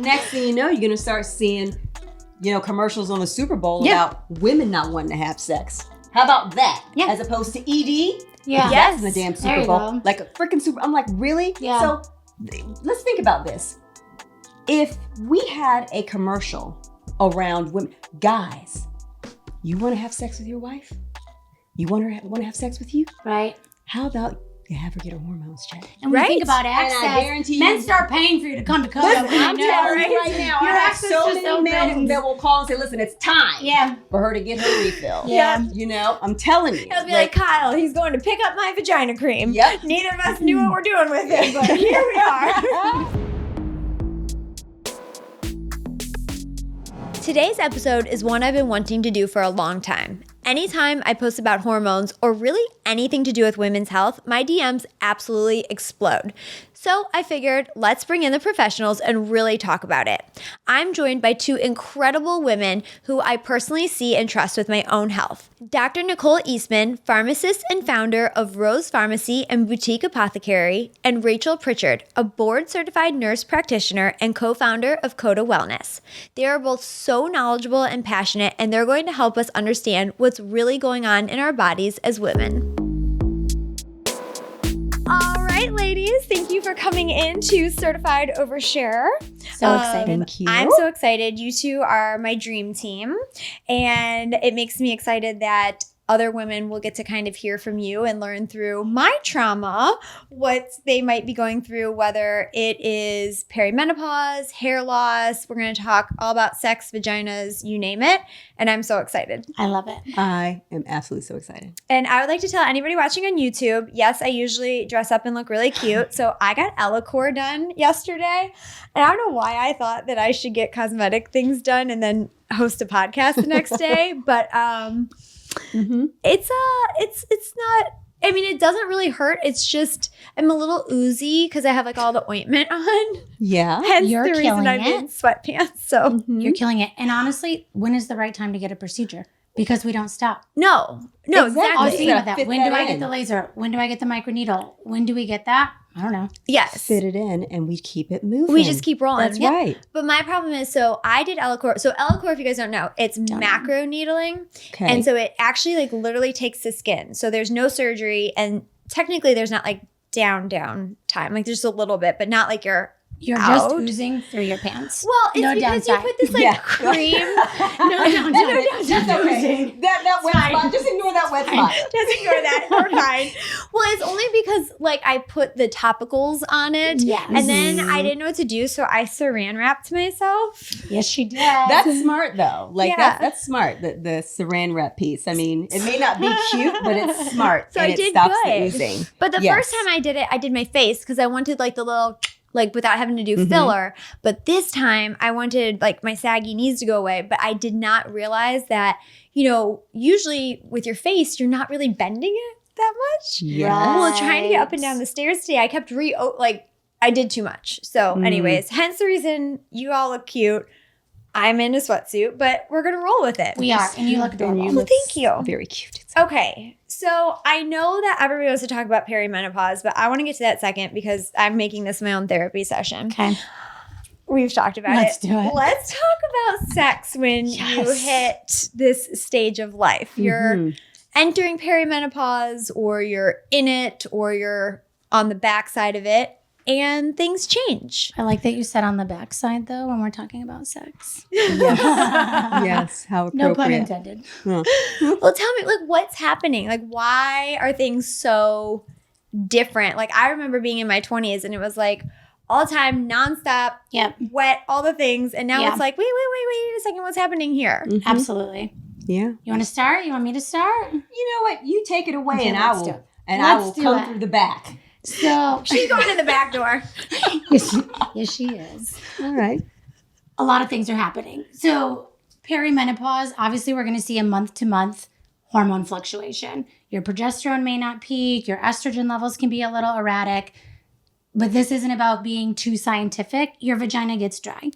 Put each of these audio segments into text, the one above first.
next thing you know, you're going to start seeing, commercials on the Super Bowl about women not wanting to have sex. How about that? Yeah. As opposed to ED? Yeah. That's the damn Super Bowl. Go. Like a freaking Super. I'm like, really? Yeah. So let's think about this. If we had a commercial around women, guys, you want to have sex with your wife? You want her to have sex with you? Right. How about you have her get her hormones checked? And when you think about access, and I guarantee men start paying for you to come to CODA. I'm telling you right now, I have so many men that will call and say, listen, it's time for her to get her refill. Yeah. I'm telling you. He'll be like, Kyle, he's going to pick up my vagina cream. Yep. Neither of us knew what we're doing with it, but here we are. Today's episode is one I've been wanting to do for a long time. Anytime I post about hormones or really anything to do with women's health, my DMs absolutely explode. So I figured let's bring in the professionals and really talk about it. I'm joined by two incredible women who I personally see and trust with my own health. Dr. Nicole Eastman, pharmacist and founder of Rose Pharmacy and Boutique Apothecary, and Rachel Pritchard, a board-certified nurse practitioner and co-founder of CODA Wellness. They are both so knowledgeable and passionate, and they're going to help us understand what's really going on in our bodies as women. All right, ladies, thank you for coming in to Certified Oversharer. So excited. Thank you. I'm so excited. You two are my dream team, and it makes me excited that other women will get to kind of hear from you and learn through my trauma, what they might be going through, whether it is perimenopause, hair loss. We're going to talk all about sex, vaginas, you name it. And I'm so excited. I love it. I am absolutely so excited. And I would like to tell anybody watching on YouTube, yes, I usually dress up and look really cute. So I got Ellacore done yesterday. And I don't know why I thought that I should get cosmetic things done and then host a podcast the next day. But it's not, I mean, it doesn't really hurt. It's just, I'm a little oozy because I have like all the ointment on. Yeah. Hence You're the reason killing I'm it. in sweatpants. So You're killing it. And honestly, when is the right time to get a procedure? Because we don't stop. no, I was exactly. thinking about that. Fit When that do I in. get the laser? When do I get the microneedle? When do we get that? I don't know. Yes. Fit it in and we keep it moving. We just keep rolling. That's right. But my problem is, so I did Ellacore. So Ellacore, if you guys don't know, it's macro needling. Okay. And so it actually like literally takes the skin. So there's no surgery. And technically there's not like down time. Like there's a little bit, but not like you're just out. oozing through your pants. Well, it's No because downside. you put this like cream. That's okay. That wet spot. Just ignore that wet spot. Just ignore that. We're fine. Well, it's only because like I put the topicals on it. Yes. And then I didn't know what to do. So I saran wrapped myself. Yes, she did. That's smart though. Like Yeah. that's smart. The saran wrap piece. I mean, it may not be cute, but it's smart. So and I did it stops good. the oozing. But the Yes. first time I did it, I did my face because I wanted like the little, like without having to do filler. But this time I wanted like my saggy knees to go away. But I did not realize that, usually with your face, you're not really bending it that much. Yes. Well, trying to get up and down the stairs today, I kept I did too much. So anyways, hence the reason you all look cute. I'm in a sweatsuit, but we're going to roll with it. We are. And you look adorable. Well, thank you. Very cute. Okay, so I know that everybody wants to talk about perimenopause, but I want to get to that second because I'm making this my own therapy session. Okay. We've talked about Let's do it. Let's talk about sex when you hit this stage of life. You're entering perimenopause, or you're in it, or you're on the backside of it, and things change. I like that you said on the backside, though, when we're talking about sex. Yes. Yes. How appropriate. No pun intended. Huh. Well, tell me, like, what's happening? Like, why are things so different? Like, I remember being in my 20s, and it was like all the time, nonstop, wet, all the things. And now it's like, wait a second, what's happening here? Absolutely. Yeah. You want to start? You want me to start? You know what? You take it away, Okay, and I let's do will. it. And I will Let's do come it. through the back. So She's going in the back door. yes, she is. All right. A lot of things are happening. So perimenopause, obviously we're going to see a month-to-month hormone fluctuation. Your progesterone may not peak. Your estrogen levels can be a little erratic. But this isn't about being too scientific. Your vagina gets dry.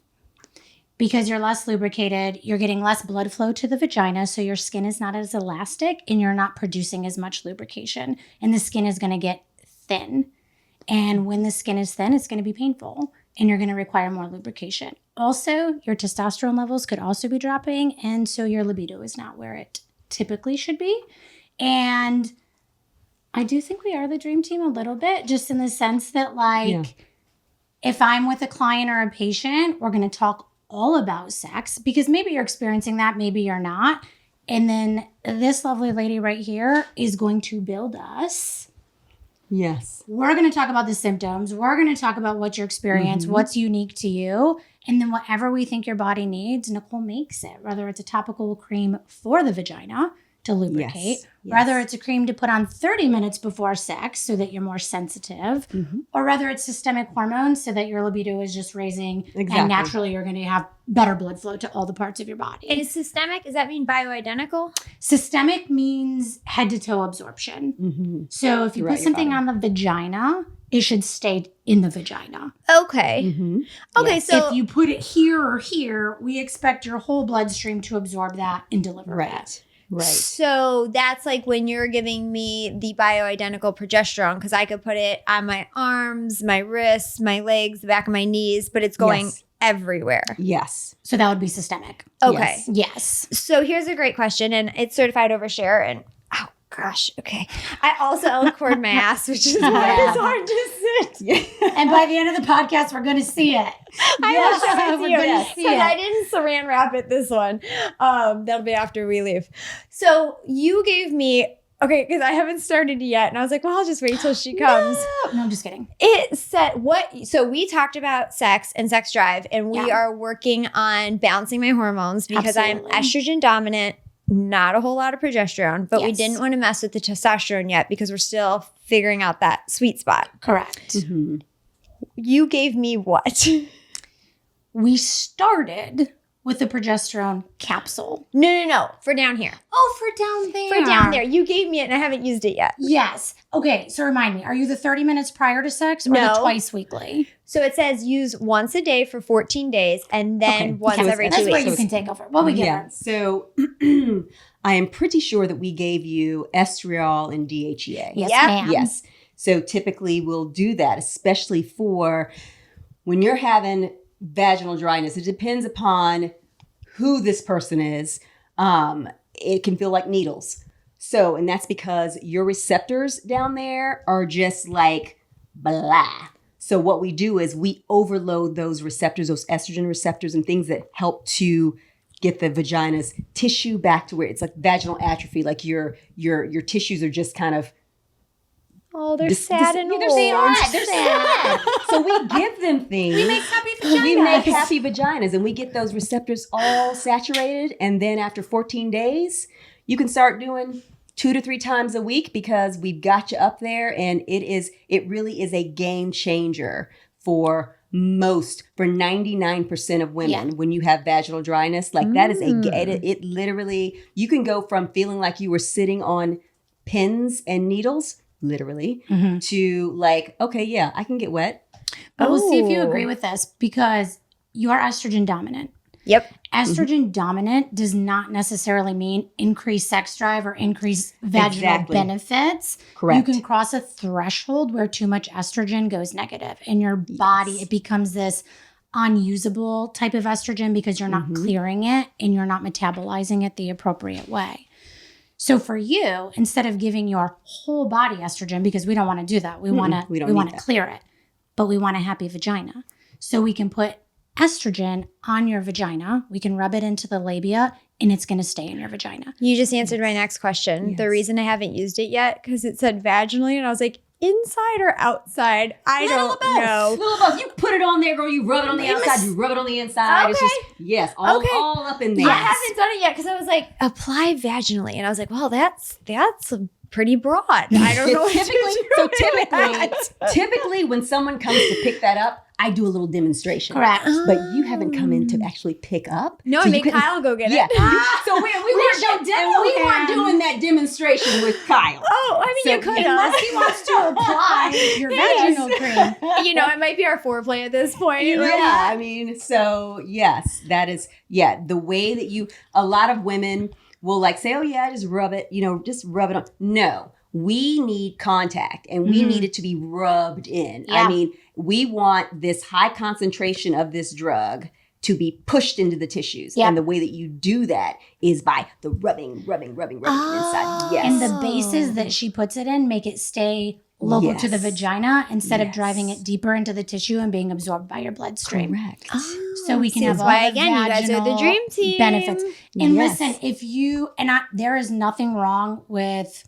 Because you're less lubricated, you're getting less blood flow to the vagina, so your skin is not as elastic and you're not producing as much lubrication. And the skin is going to get thin. And when the skin is thin, it's going to be painful. and you're going to require more lubrication. Also, your testosterone levels could also be dropping, and so your libido is not where it typically should be. And I do think we are the dream team a little bit, just in the sense that, like, if I'm with a client or a patient, we're going to talk all about sex, because maybe you're experiencing that, maybe you're not. And then this lovely lady right here is going to build us. Yes. We're going to talk about the symptoms. We're going to talk about what your experience, what's unique to you. And then whatever we think your body needs, Nicole makes it, whether it's a topical cream for the vagina to lubricate, whether it's a cream to put on 30 minutes before sex so that you're more sensitive, or whether it's systemic hormones so that your libido is just raising and naturally you're going to have better blood flow to all the parts of your body. And is systemic, does that mean bioidentical? Systemic means head to toe absorption. So if you put something on the vagina, it should stay in the vagina. Okay. Okay, so if you put it here or here, we expect your whole bloodstream to absorb that and deliver it. Right. So that's like when you're giving me the bioidentical progesterone, because I could put it on my arms, my wrists, my legs, the back of my knees, but it's going everywhere. Yes. So that would be systemic. Okay. Yes. So here's a great question, and it's certified overshare. And oh gosh, okay. I also L-cord my ass, which is why it's hard to sit. And by the end of the podcast, we're going to see it. I will show it to We're you. going to see Because it. I didn't saran wrap it this one. That'll be after we leave. So you gave me, okay, because I haven't started yet. And I was like, well, I'll just wait till she comes. No, I'm just kidding. It said so we talked about sex and sex drive, and we are working on balancing my hormones because Absolutely. I'm estrogen dominant, not a whole lot of progesterone, but we didn't want to mess with the testosterone yet because we're still figuring out that sweet spot. Correct. You gave me what? We started with the progesterone capsule. No. For down here. Oh, for down there. For down there. You gave me it and I haven't used it yet. Yes. Okay, so remind me, are you the 30 minutes prior to sex or No. the twice weekly? So it says use once a day for 14 days and then once every 2 That's where weeks. you can take over. What we give her? So I am pretty sure that we gave you estriol and DHEA. Yes, Yep. ma'am. Yes. So typically we'll do that, especially for when you're having vaginal dryness. It depends upon who this person is. It can feel like needles. So, and that's because your receptors down there are just like blah. So what we do is we overload those receptors, those estrogen receptors and things that help to get the vagina's tissue back to where it's like vaginal atrophy. Like your tissues are just kind of Oh, they're sad and they're old. sad. They're sad. So we give them things. We make happy vaginas. We make happy vaginas, and we get those receptors all saturated. And then after 14 days, you can start doing 2 to 3 times a week because we've got you up there. And it really is a game changer for 99% of women when you have vaginal dryness. Like that is it literally, you can go from feeling like you were sitting on pins and needles, literally, to like, okay, yeah, I can get wet. But we'll see if you agree with this because you are estrogen dominant. Yep. Estrogen dominant does not necessarily mean increased sex drive or increased vaginal benefits. Correct. You can cross a threshold where too much estrogen goes negative in your body. It becomes this unusable type of estrogen because you're not clearing it and you're not metabolizing it the appropriate way. So for you, instead of giving your whole body estrogen, because we don't want to do that, we want to clear it, but we want a happy vagina. So we can put estrogen on your vagina. We can rub it into the labia and it's going to stay in your vagina. You just answered my next question. Yes. The reason I haven't used it yet, because it said vaginally, and I was like, inside or outside? I don't know. Little both. You put it on there, girl. You rub it on the outside. You rub it on the inside. Okay. It's just, all up in there. I haven't done it yet because I was like, apply vaginally. And I was like, well, that's pretty broad. I don't know what Typically when someone comes to pick that up, I do a little demonstration. Correct. But you haven't come in to actually pick up. No, so I made Kyle go get it. Yeah. So we weren't doing that demonstration with Kyle. Oh, I mean, you could have. Unless he wants to apply your vaginal cream. You know, it might be our foreplay at this point. Yeah, I mean, so yes, that is, the way that a lot of women will like say, oh yeah, just rub it, just rub it on. No, we need contact and we need it to be rubbed in. Yeah. I mean, we want this high concentration of this drug to be pushed into the tissues. Yep. And the way that you do that is by the rubbing inside. Yes. And the bases that she puts it in make it stay local to the Yes. vagina instead of Yes. driving it deeper into the tissue and being absorbed by your bloodstream. Correct. So we can See, have that's all why, the again, you guys are the vaginal dream team. benefits. And Yes. listen, there is nothing wrong with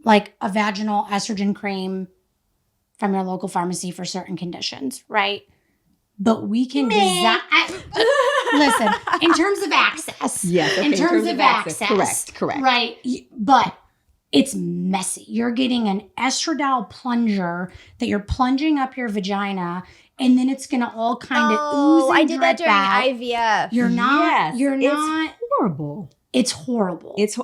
like a vaginal estrogen cream from your local pharmacy for certain conditions, right? But we can design. Listen, in terms of access. Yes. Okay, in terms of access. Correct. Right. But it's messy. You're getting an estradiol plunger that you're plunging up your vagina, and then it's going to all kind of ooze and I did that drip during out. IVF. You're not. Yes. You're It's not. horrible. It's horrible. It's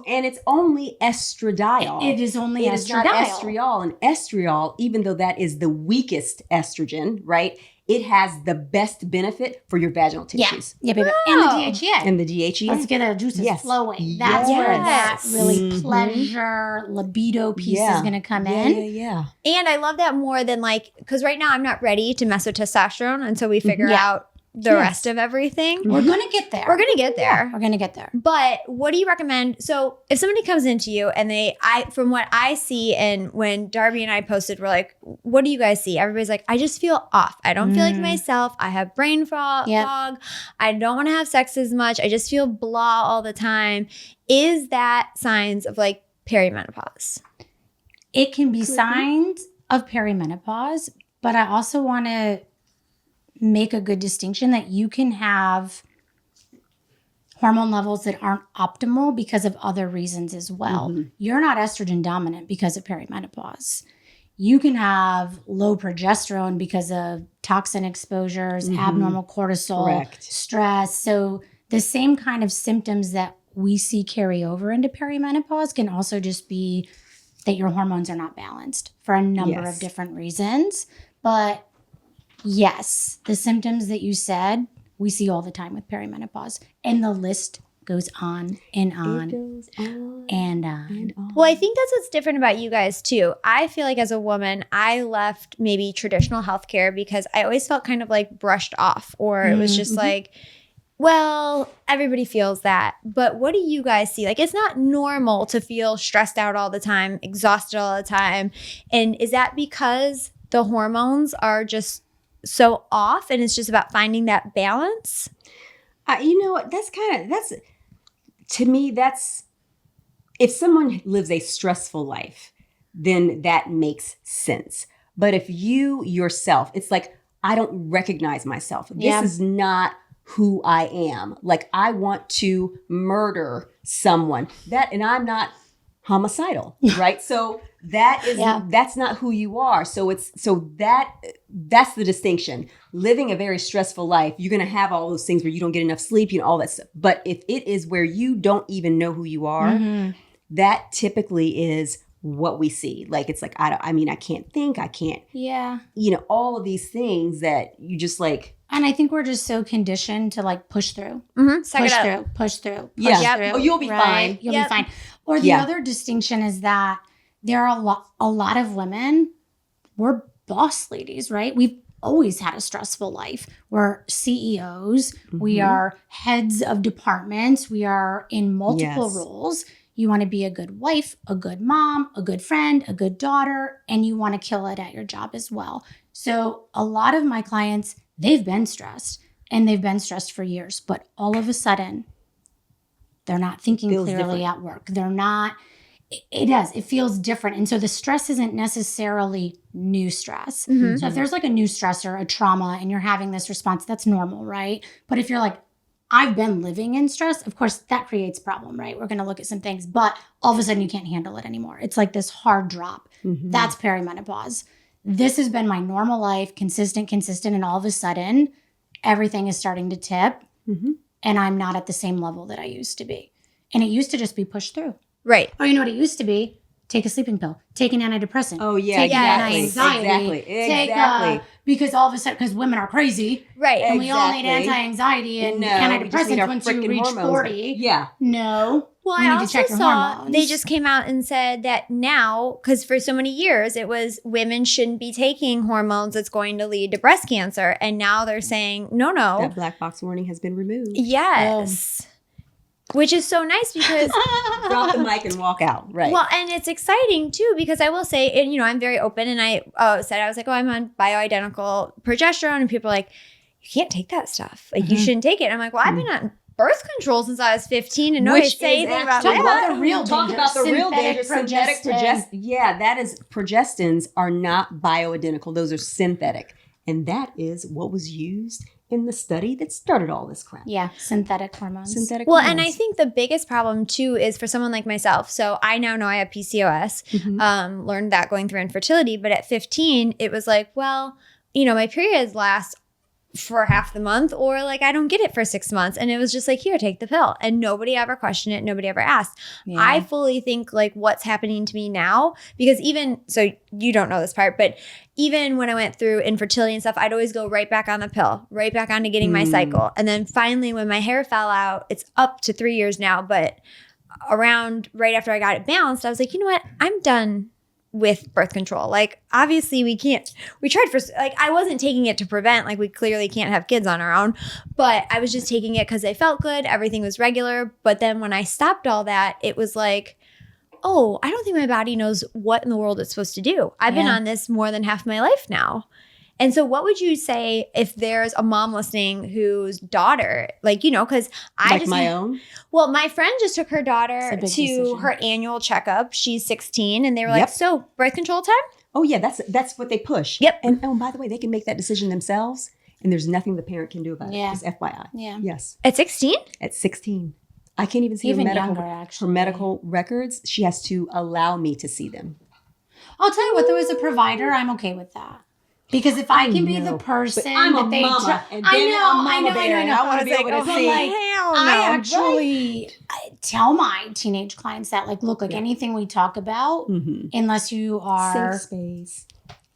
only estradiol. It is only It is not estradiol. estriol. And estriol, even though that is the weakest estrogen, right? It has the best benefit for your vaginal Yeah. tissues. Yeah, baby. And the DHEA. And the DHEA. Let's get our juices Yes. flowing. That's where that Yes. really Mhm. pleasure, libido piece Yeah. is going to come Yeah, in. yeah. And I love that more than like, because right now I'm not ready to mess with testosterone until we figure Yeah. out the Yes. rest of everything. We're going to get there. We're going to get there. We're going to get there. But what do you recommend? So if somebody comes into you and from what I see, and when Darby and I posted, we're like, what do you guys see? Everybody's like, I just feel off. I don't feel like myself. I have brain fog. Yep. I don't want to have sex as much. I just feel blah all the time. Is that signs of like perimenopause? It can be signs of perimenopause, but I also want to make a good distinction that you can have hormone levels that aren't optimal because of other reasons as well. You're not estrogen dominant because of perimenopause. You can have low progesterone because of toxin exposures, abnormal cortisol, Correct. stress. So the same kind of symptoms that we see carry over into perimenopause can also just be that your hormones are not balanced for a number Yes. of different reasons. But yes, the symptoms that you said, we see all the time with perimenopause. And the list goes on and on It goes on and on. and on. Well, I think that's what's different about you guys too. I feel like as a woman, I left maybe traditional healthcare because I always felt kind of like brushed off, or it was just like, well, everybody feels that. But what do you guys see? Like, it's not normal to feel stressed out all the time, exhausted all the time. And is that because the hormones are just so off and it's just about finding that balance? You know what? To me, that's, if someone lives a stressful life, then that makes sense. But if you yourself, it's like, I don't recognize myself. Yeah. This is not who I am. Like, I want to murder someone. And I'm not homicidal, right? So that is, that's not who you are. So that's the distinction. Living a very stressful life, you're going to have all those things where you don't get enough sleep, all that stuff. But if it is where you don't even know who you are, that typically is what we see. Like, it's like, I can't think, I can't, all of these things that you just like. And I think we're just so conditioned to like push through. Push through. Oh, you'll be fine. You'll be fine. Or the other distinction is that there are a lot of women, we're boss ladies, right? We've always had a stressful life. We're CEOs. We are heads of departments. We are in multiple roles. You want to be a good wife, a good mom, a good friend, a good daughter, and you want to kill it at your job as well. So a lot of my clients, they've been stressed and they've been stressed for years, but all of a sudden they're not thinking clearly at work. They're not, it feels different. And so the stress isn't necessarily new stress. So if there's like a new stressor, a trauma, and you're having this response, that's normal, right? But if you're like, I've been living in stress, of course that creates a problem, right? We're going to look at some things, but all of a sudden you can't handle it anymore. It's like this hard drop. That's perimenopause. This has been my normal life, consistent, and all of a sudden everything is starting to tip and I'm not at the same level that I used to be. And it used to just be pushed through. Right. Or you know what it used to be? Take a sleeping pill, take an antidepressant. Oh, yeah, take exactly. anti-anxiety. Because all of a sudden, because women are crazy. Right. And we all need anti-anxiety and No, we just need antidepressants our once you frickin' reach hormones 40. back. Yeah. No, Well, You I need to also check your saw hormones. they just came out and said that now, because for so many years it was women shouldn't be taking hormones that's going to lead to breast cancer. And now they're saying, no. That black box warning has been removed. Yes. Which is so nice because Drop the mic and walk out. Right. well, and it's exciting too because I will say, and I'm very open, and I said I was like, I'm on bioidentical progesterone, and people are like, you can't take that stuff. Like you shouldn't take it. And I'm like, well, I've been on birth control since I was 15, and nobody say anything about Talk that. about the real Talk danger. about the real Synthetic danger. Synthetic progestin. Yeah, that is progestins are not bioidentical. Those are synthetic. And that is what was used in the study that started all this crap. Yeah, synthetic hormones. Synthetic Well, hormones. and I think the biggest problem too is for someone like myself. So I now know I have PCOS, learned that going through infertility. But at 15, it was like, well, my periods last for half the month, or like I don't get it for 6 months. And it was just like, here, take the pill. And nobody ever questioned it. Nobody ever asked. Yeah. I fully think like what's happening to me now, because so you don't know this part, but even when I went through infertility and stuff, I'd always go right back on the pill, right back onto getting my cycle. And then finally, when my hair fell out, it's up to 3 years now, but around right after I got it balanced, I was like, you know what? I'm done with birth control. Like, obviously we tried for, like, I wasn't taking it to prevent, like we clearly can't have kids on our own, but I was just taking it because I felt good. Everything was regular. But then when I stopped all that, it was like, oh, I don't think my body knows what in the world it's supposed to do. I've been on this more than half my life now. And so what would you say if there's a mom listening whose daughter, like, because I just my own? Well, my friend just took her daughter It's a to big decision. her annual checkup. She's 16, and they were like, so birth control time? Oh, yeah, that's what they push. Yep. And by the way, they can make that decision themselves, and there's nothing the parent can do about Yeah. it. Just FYI. Yeah. Yes. At 16? At 16. I can't even see Even her younger, her actually. medical records. She has to allow me to see them. I'll tell you what, though, as a provider, I'm okay with that. Because if I can be the person I'm that a they mama, and I then know, I'm mama bear, and I want to be able to oh, see. like, hell no. I actually tell my teenage clients that, like, anything we talk about, unless you are, Safe space.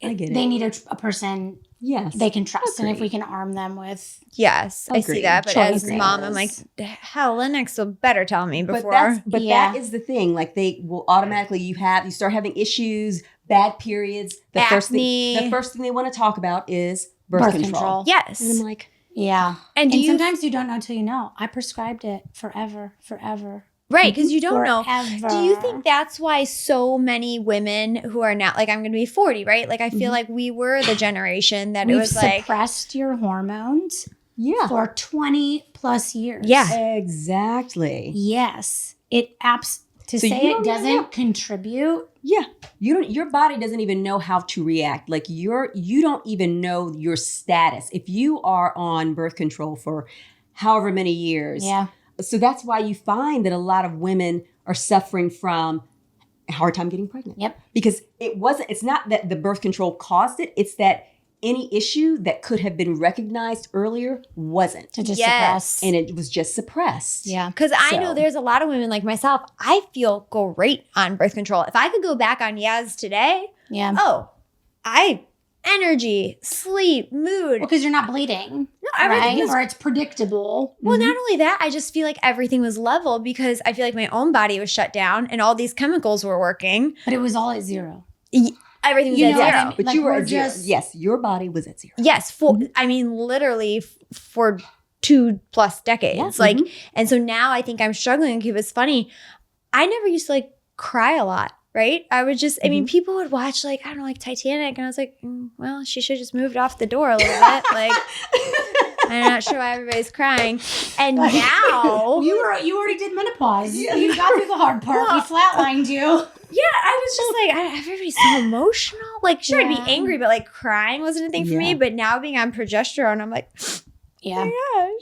I get it. they need a person Yes. they can trust. And if Agreed. we can arm them with, Yes, I see Agreed. that. But as Choices. mom, I'm like, hell, Lennox will better tell me before. Yeah. That is the thing. Like they will automatically, you start having issues, bad periods. The Acne. first thing they want to talk about is birth control. Yes. And I'm like, yeah. And do you- sometimes you don't know till you know. I prescribed it forever. Right, because you don't know. Forever. Do you think that's why so many women who are now, like I'm going to be 40, right? Like I feel like we were the generation that We've it was like, suppressed your hormones yeah, for 20 plus years. Yeah. exactly. Yes. To So say you it don't doesn't know. contribute. Yeah, your body doesn't even know how to react. Like you don't even know your status if you are on birth control for however many years. Yeah. So that's why you find that a lot of women are suffering from a hard time getting pregnant. Yep. Because it's not that the birth control caused it, it's that any issue that could have been recognized earlier wasn't. To just Yes. suppress. And it was just suppressed. Yeah. because I So- know there's a lot of women like myself, I feel great on birth control. If I could go back on Yaz today, Yeah. energy, sleep, mood. Because you're not bleeding. everything Right? is Or it's predictable. Well, not only that, I just feel like everything was level because I feel like my own body was shut down and all these chemicals were working. But it was all at zero. Everything was You at know what zero. I mean? But Like, you were we're at zero. just- Yes, your body was at zero. Yes, I mean, literally for 2+ decades. Yeah. And so now I think I'm struggling. It was funny. I never used to like cry a lot, right? I would just, I mean, people would watch like, I don't know, like Titanic. And I was like, well, she should have just moved off the door a little bit. Like, I'm not sure why everybody's crying. And now. You already did menopause. You got through the hard part. We flatlined you. Yeah, I was just like, everybody's so emotional. Like, sure, I'd Yeah. be angry, but like crying wasn't a thing for me. Yeah. But now being on progesterone, I'm like, Yeah.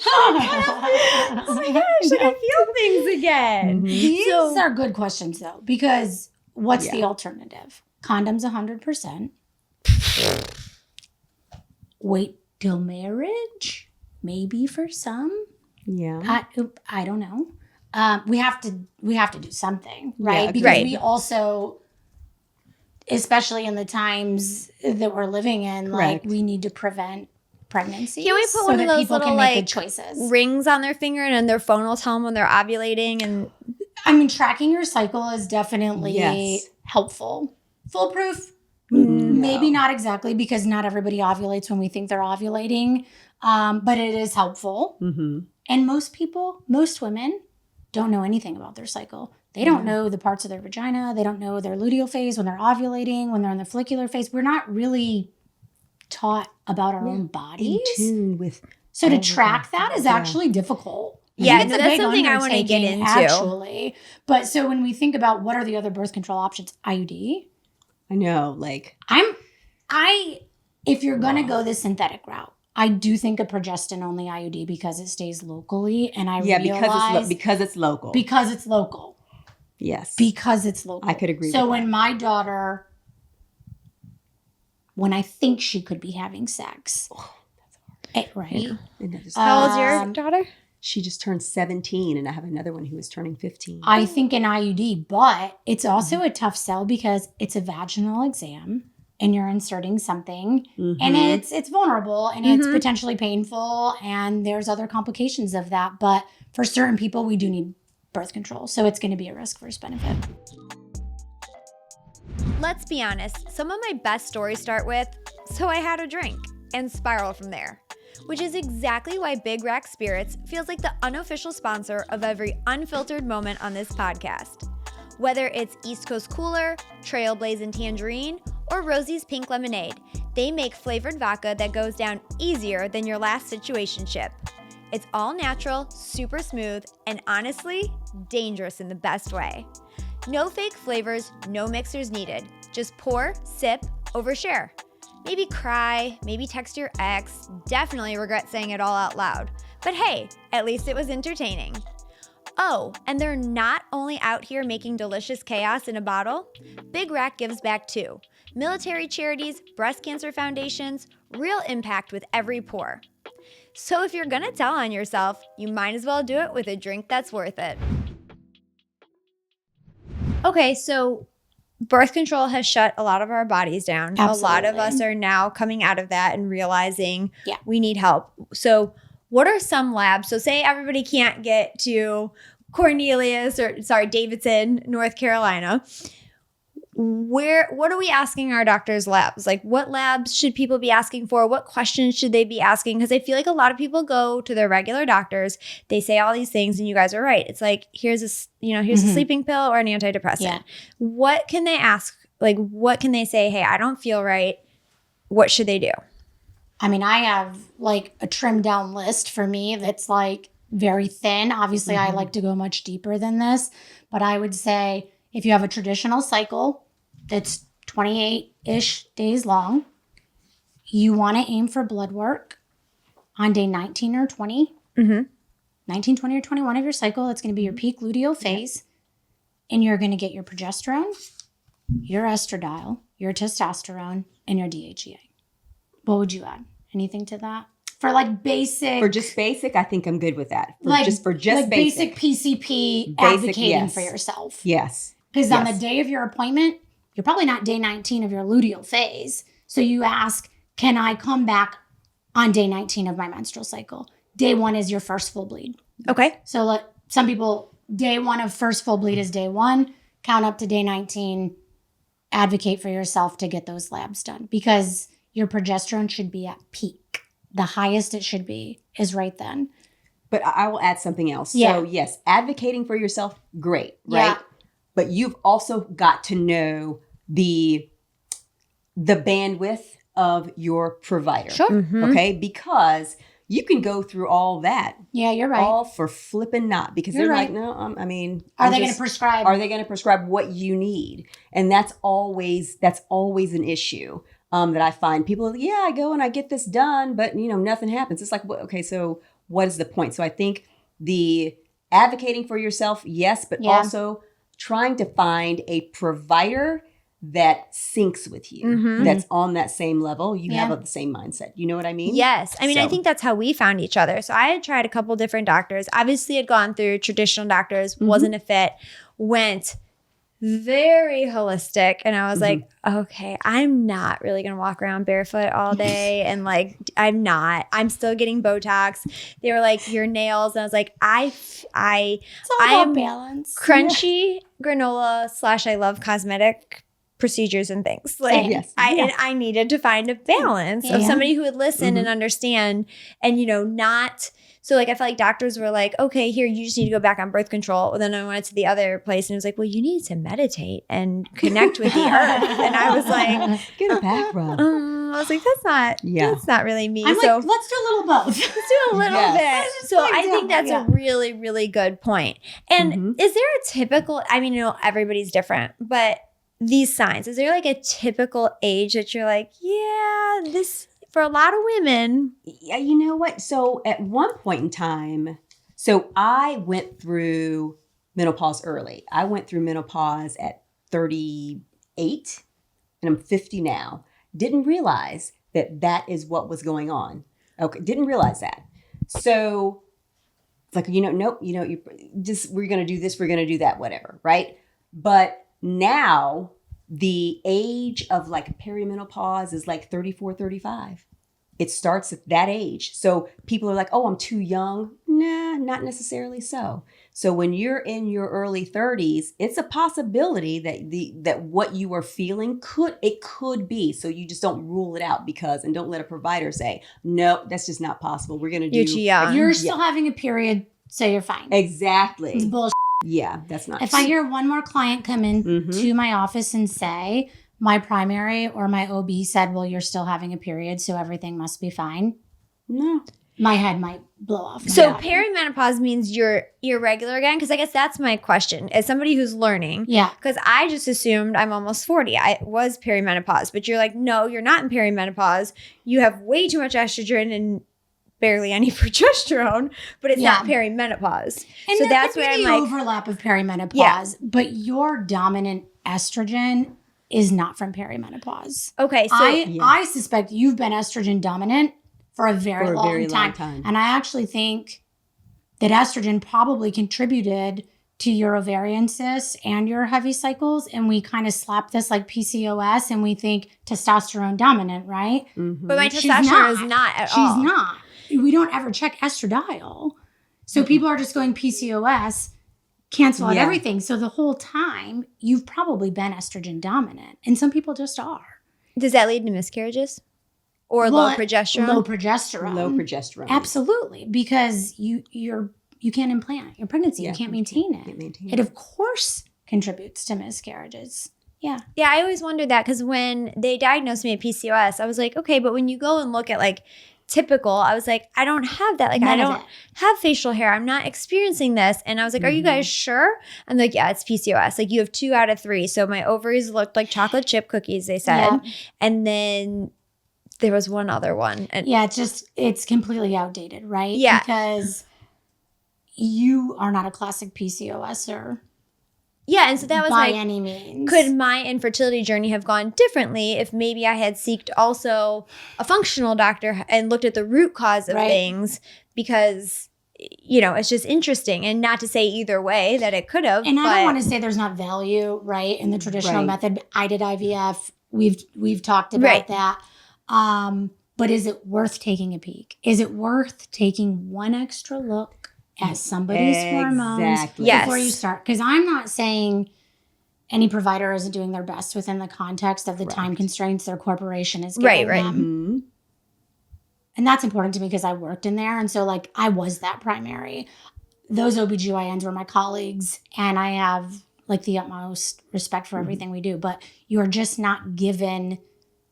oh my gosh, I can feel things again. These So- are good questions though, because what's the Yeah. alternative? Condoms 100%. Wait till marriage? Maybe for some. Yeah. I don't know. We have to do something, right? Yeah, Because right. we also, especially in the times that we're living in, like Correct. we need to prevent pregnancy. Can we put so one of that those people little can make like good choices? rings on their finger and then their phone will tell them when they're ovulating? And I mean, tracking your cycle is definitely helpful. Foolproof? Maybe not exactly, because not everybody ovulates when we think they're ovulating, but it is helpful. Mm-hmm. And most women don't know anything about their cycle. They don't know the parts of their vagina. They don't know their luteal phase when they're ovulating, when they're in the follicular phase. We're not really taught about our own bodies. In tune with. So to track that is actually difficult. Yeah, It's a that's big something I want to get undertaking, into. actually. But so when we think about what are the other birth control options, IUD. I know, like. If you're going to go the synthetic route, I do think a progestin-only IUD because it stays locally. And I realize. Because it's local. Because it's local. Yes. Because it's local. I could agree with So that. when my daughter, when I think she could be having sex. Right? Yeah. How old's your daughter? She just turned 17, and I have another one who is turning 15. I think an IUD, but it's also a tough sell because it's a vaginal exam and you're inserting something and it's vulnerable and it's potentially painful and there's other complications of that. But for certain people, we do need birth control. So it's going to be a risk versus benefit. Let's be honest, some of my best stories start with, so I had a drink, and spiral from there. Which is exactly why Big Rack Spirits feels like the unofficial sponsor of every unfiltered moment on this podcast. Whether it's East Coast Cooler, Trailblazing Tangerine, or Rosie's Pink Lemonade, they make flavored vodka that goes down easier than your last situationship. It's all natural, super smooth, and honestly, dangerous in the best way. No fake flavors, no mixers needed. Just pour, sip, overshare. Maybe cry, maybe text your ex, definitely regret saying it all out loud. But hey, at least it was entertaining. Oh, and they're not only out here making delicious chaos in a bottle, Big Rack gives back too. Military charities, breast cancer foundations, real impact with every pour. So if you're gonna tell on yourself, you might as well do it with a drink that's worth it. Okay, so birth control has shut a lot of our bodies down. Absolutely. A lot of us are now coming out of that and realizing we need help. So what are some labs? So say everybody can't get to Davidson, North Carolina. What are we asking our doctors' labs? Like, what labs should people be asking for? What questions should they be asking? Because I feel like a lot of people go to their regular doctors, they say all these things, and you guys are right. It's like, here's a sleeping pill or an antidepressant. Yeah. What can they ask? Like, what can they say? Hey, I don't feel right. What should they do? I mean, I have like a trimmed down list for me that's like very thin. Obviously, I like to go much deeper than this, but I would say if you have a traditional cycle that's 28-ish days long, you want to aim for blood work on day 19 or 20. 19, 20, or 21 of your cycle. That's going to be your peak luteal phase. And you're going to get your progesterone, your estradiol, your testosterone, and your DHEA. What would you add? Anything to that? For like basic... For just basic, I think I'm good with that. For basic PCP, advocating for yourself. Yes. Because on the day of your appointment, you're probably not day 19 of your luteal phase. So you ask, can I come back on day 19 of my menstrual cycle? Day 1 is your first full bleed. Okay. So some people, day 1 of first full bleed is day 1. Count up to day 19. Advocate for yourself to get those labs done. Because your progesterone should be at peak. The highest it should be is right then. But I will add something else. Yeah. So yes, advocating for yourself, great, right? Yeah. But you've also got to know the bandwidth of your provider. Sure. Okay? Because you can go through all that. Yeah, you're right. All for flipping not. Because You're they're right. like, no, Are they going to prescribe? Are they going to prescribe what you need? And that's always an issue that I find. People, I go and I get this done, but nothing happens. It's like, okay, so what is the point? So I think the advocating for yourself, yes, but also trying to find a provider that syncs with you, that's on that same level. You have the same mindset. You know what I mean? Yes. I mean, I think that's how we found each other. So I had tried a couple different doctors. Obviously, had gone through traditional doctors, wasn't a fit, went very holistic. And I was Mm-hmm. like, okay, I'm not really going to walk around barefoot all day. And like, I'm still getting Botox. They were like, your nails. And I was like, It's all I about am balance. crunchy granola / I love cosmetic procedures and things. Like Yes. and I needed to find a balance of Yeah. somebody who would listen Mm-hmm. and understand and, not. So like, I felt like doctors were like, okay, here, you just need to go back on birth control. Well, then I went to the other place and it was like, well, you need to meditate and connect with the earth. And I was like, Get a back rub. I was like, that's not really me. I'm so like, let's do a little both. let's do a little Yes. bit. So like I think that, that's yeah. a really, really good point. And Mhm. is there a typical, I mean, everybody's different, but these signs, is there like a typical age that you're like, yeah, this, for a lot of women. Yeah, you know what? So at one point in time, so I went through menopause early. I went through menopause at 38 and I'm 50 now. Didn't realize that is what was going on. Okay, didn't realize that. So it's like, nope, you just, we're going to do this, we're going to do that, whatever, right? But now the age of like perimenopause is like 34, 35. It starts at that age. So people are like, oh, I'm too young. Nah, not necessarily so. So when you're in your early 30s, it's a possibility that what you are feeling could be. So you just don't rule it out and don't let a provider say, no, that's just not possible. We're going to do. You're too young. You're still having a period, so you're fine. Exactly. It's bullshit. Yeah, that's not. If I hear one more client come in Mhm. to my office and say, my primary or my OB said, well, you're still having a period, so everything must be fine, No. my head might blow off. So Yeah. perimenopause means you're irregular again? Because I guess that's my question. As somebody who's learning, Yeah. because I just assumed I'm almost 40. I was perimenopause, but you're like, no, you're not in perimenopause. You have way too much estrogen and barely any progesterone, but it's not perimenopause. And so there that's could where be I'm the like, overlap of perimenopause, but your dominant estrogen is not from perimenopause. okay, so I suspect you've been estrogen dominant for a very long time. And I actually think that estrogen probably contributed to your ovarian cysts and your heavy cycles. And we kind of slap this like PCOS and we think testosterone dominant, right? Mhm. but my She's testosterone is not at all. She's not. We don't ever check estradiol. So people are just going PCOS, cancel out Yeah. everything. So the whole time you've probably been estrogen dominant. And some people just are. Does that lead to miscarriages? Or low progesterone? Low progesterone. Low progesterone. Absolutely. Because you can't implant your pregnancy. Yeah, You can't maintain it. Can't maintain It of course contributes to miscarriages. Yeah. Yeah, I always wondered that because when they diagnosed me at PCOS, I was like, okay, but when you go and look at like typical, I was like, I don't have that. Like, None I of don't it. have facial hair. I'm not experiencing this. And I was like, are you guys sure? I'm like, yeah, it's PCOS. Like, you have 2 out of 3. So my ovaries looked like chocolate chip cookies, they said. Yeah. And then there was one other one. And Yeah, it's completely outdated, right? Yeah. Because you are not a classic PCOSer yeah, and so that was by like, any means. could my infertility journey have gone differently if maybe I had seeked also a functional doctor and looked at the root cause of Right. things? Because, it's just interesting. And not to say either way that it could have. And I but don't want to say there's not value, right, in the traditional Right. method. I did IVF. We've talked about Right. that. But is it worth taking a peek? Is it worth taking one extra look at somebody's hormones Exactly. before Yes. you start? Because I'm not saying any provider isn't doing their best within the context of the time constraints their corporation is giving Right. them. Mhm. And that's important to me because I worked in there. And so like I was that primary. Those OBGYNs were my colleagues and I have like the utmost respect for everything we do, but you're just not given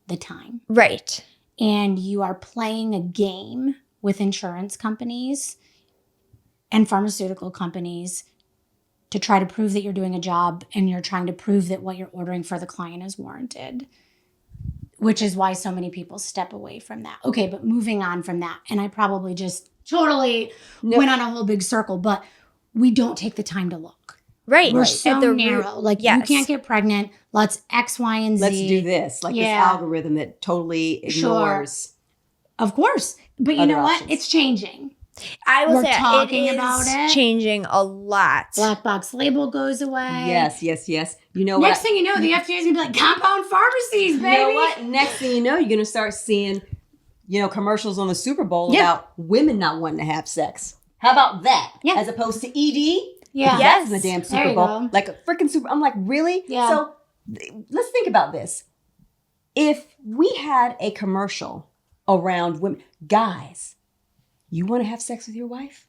the time. Right. And you are playing a game with insurance companies and pharmaceutical companies to try to prove that you're doing a job and you're trying to prove that what you're ordering for the client is warranted, which is why so many people step away from that. Okay, but moving on from that, and I probably just totally went on a whole big circle, but we don't take the time to look. Right. We're At so the root- narrow. Like, yes. you can't get pregnant. Let's X, Y, and Z. Let's do this. Like Yeah. this algorithm that totally ignores. Of course. But you Other know what? options. It's changing. I will We're say talking it is about it. changing a lot. Black box label goes away. Yes. You know Next what? thing you know, the FDA is gonna be like compound pharmacies, baby. You know what? Next thing you know, you're gonna start seeing, commercials on the Super Bowl Yeah. about women not wanting to have sex. How about that? Yeah. As opposed to ED. Yeah. That's the damn There Super you Bowl. go. Like a freaking Super. I'm like, really? Yeah. So let's think about this. If we had a commercial around women, guys, you want to have sex with your wife?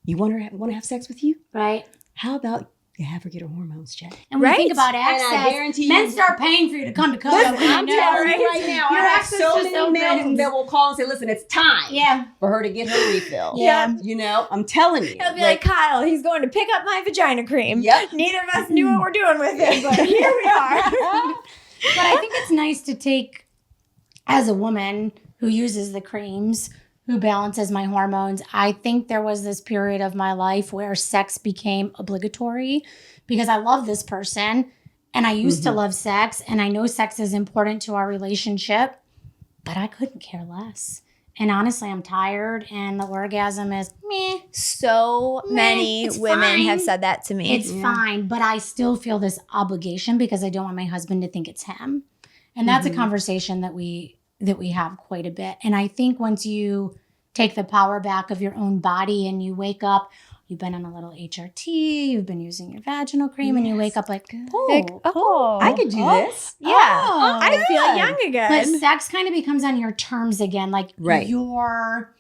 You want her to have sex with you? Right. How about you have her get her hormones checked? And when you think Right. about And I access, guarantee men you- start paying for you to come to CODA. Listen, when they I'm know, telling you right? right now, Your I have access so just many men opens. that will call and say, listen, it's time Yeah. for her to get her refill. Yeah. I'm telling you. He'll be like, Kyle, he's going to pick up my vagina cream. Yep. Neither of us knew what we're doing with it, but here we are. But I think it's nice to take, as a woman who uses the creams, who balances my hormones, I think there was this period of my life where sex became obligatory because I love this person and I used to love sex and I know sex is important to our relationship, but I couldn't care less. And honestly, I'm tired and the orgasm is meh. So many it's women fine. have said that to me. It's fine, but I still feel this obligation because I don't want my husband to think it's him. And that's a conversation that we have quite a bit. And I think once you take the power back of your own body and you wake up, you've been on a little HRT, you've been using your vaginal cream, and you wake up like, Like, I could do this. Yeah. Oh, I feel good. young again. But sex kind of becomes on your terms again. Like Right. you're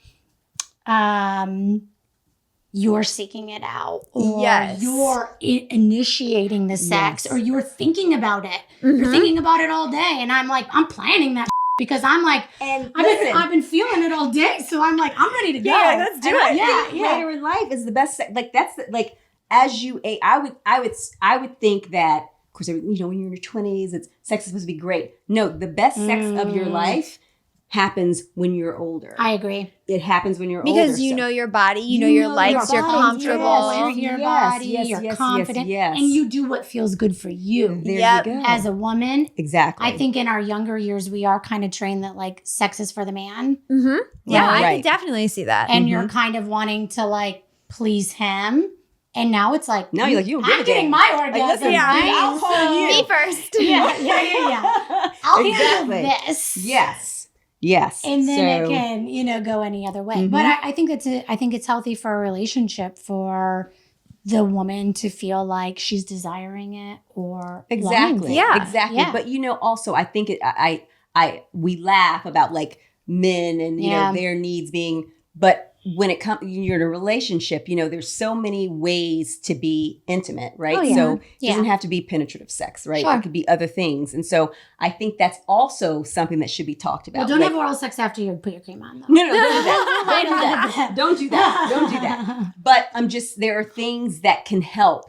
seeking it out, or Yes. you're initiating the sex, Yes. or you're thinking about it. You're thinking about it all day, and I'm like, I'm planning that because I'm like, And I've been feeling it all day, so I'm like, I'm ready to go. Yeah, let's do And I it. think later in life is the best. Like that's like as you age, I would think that. Of course, when you're in your 20s, sex is supposed to be great. No, the best sex of your life happens when you're older. I agree. It happens when you're older. Because you so- know your body, you know your likes, you're body, comfortable. Yes, your Yes, body, yes, you're yes, confident, yes. and you do what feels good for you. There Yep. you go. As a woman, Exactly. I think in our younger years, we are kind of trained that like sex is for the man. Mm-hmm. Yeah, I Right. can definitely see that. And you're kind of wanting to like please him. And now it's like, Now you're like, you don't give I'm a getting damn. my Like, orgasm. listen, right? I'll call you. Me first. Yeah. I'll Exactly. handle this. Yes. And then it So- can, go any other way. But I think it's healthy for a relationship for the woman to feel like she's desiring it or Exactly. wanting it. Yeah. Exactly. Yeah. But also I think we laugh about like men and Yeah. their needs being, but when it comes, you're in a relationship, there's so many ways to be intimate, right? Oh, yeah. So it Yeah. doesn't have to be penetrative sex, right? Sure. It could be other things. And so I think that's also something that should be talked about. Well, don't Like- have oral sex after you put your cream on, though. No, don't do that. Don't do that. Don't do that. But there are things that can help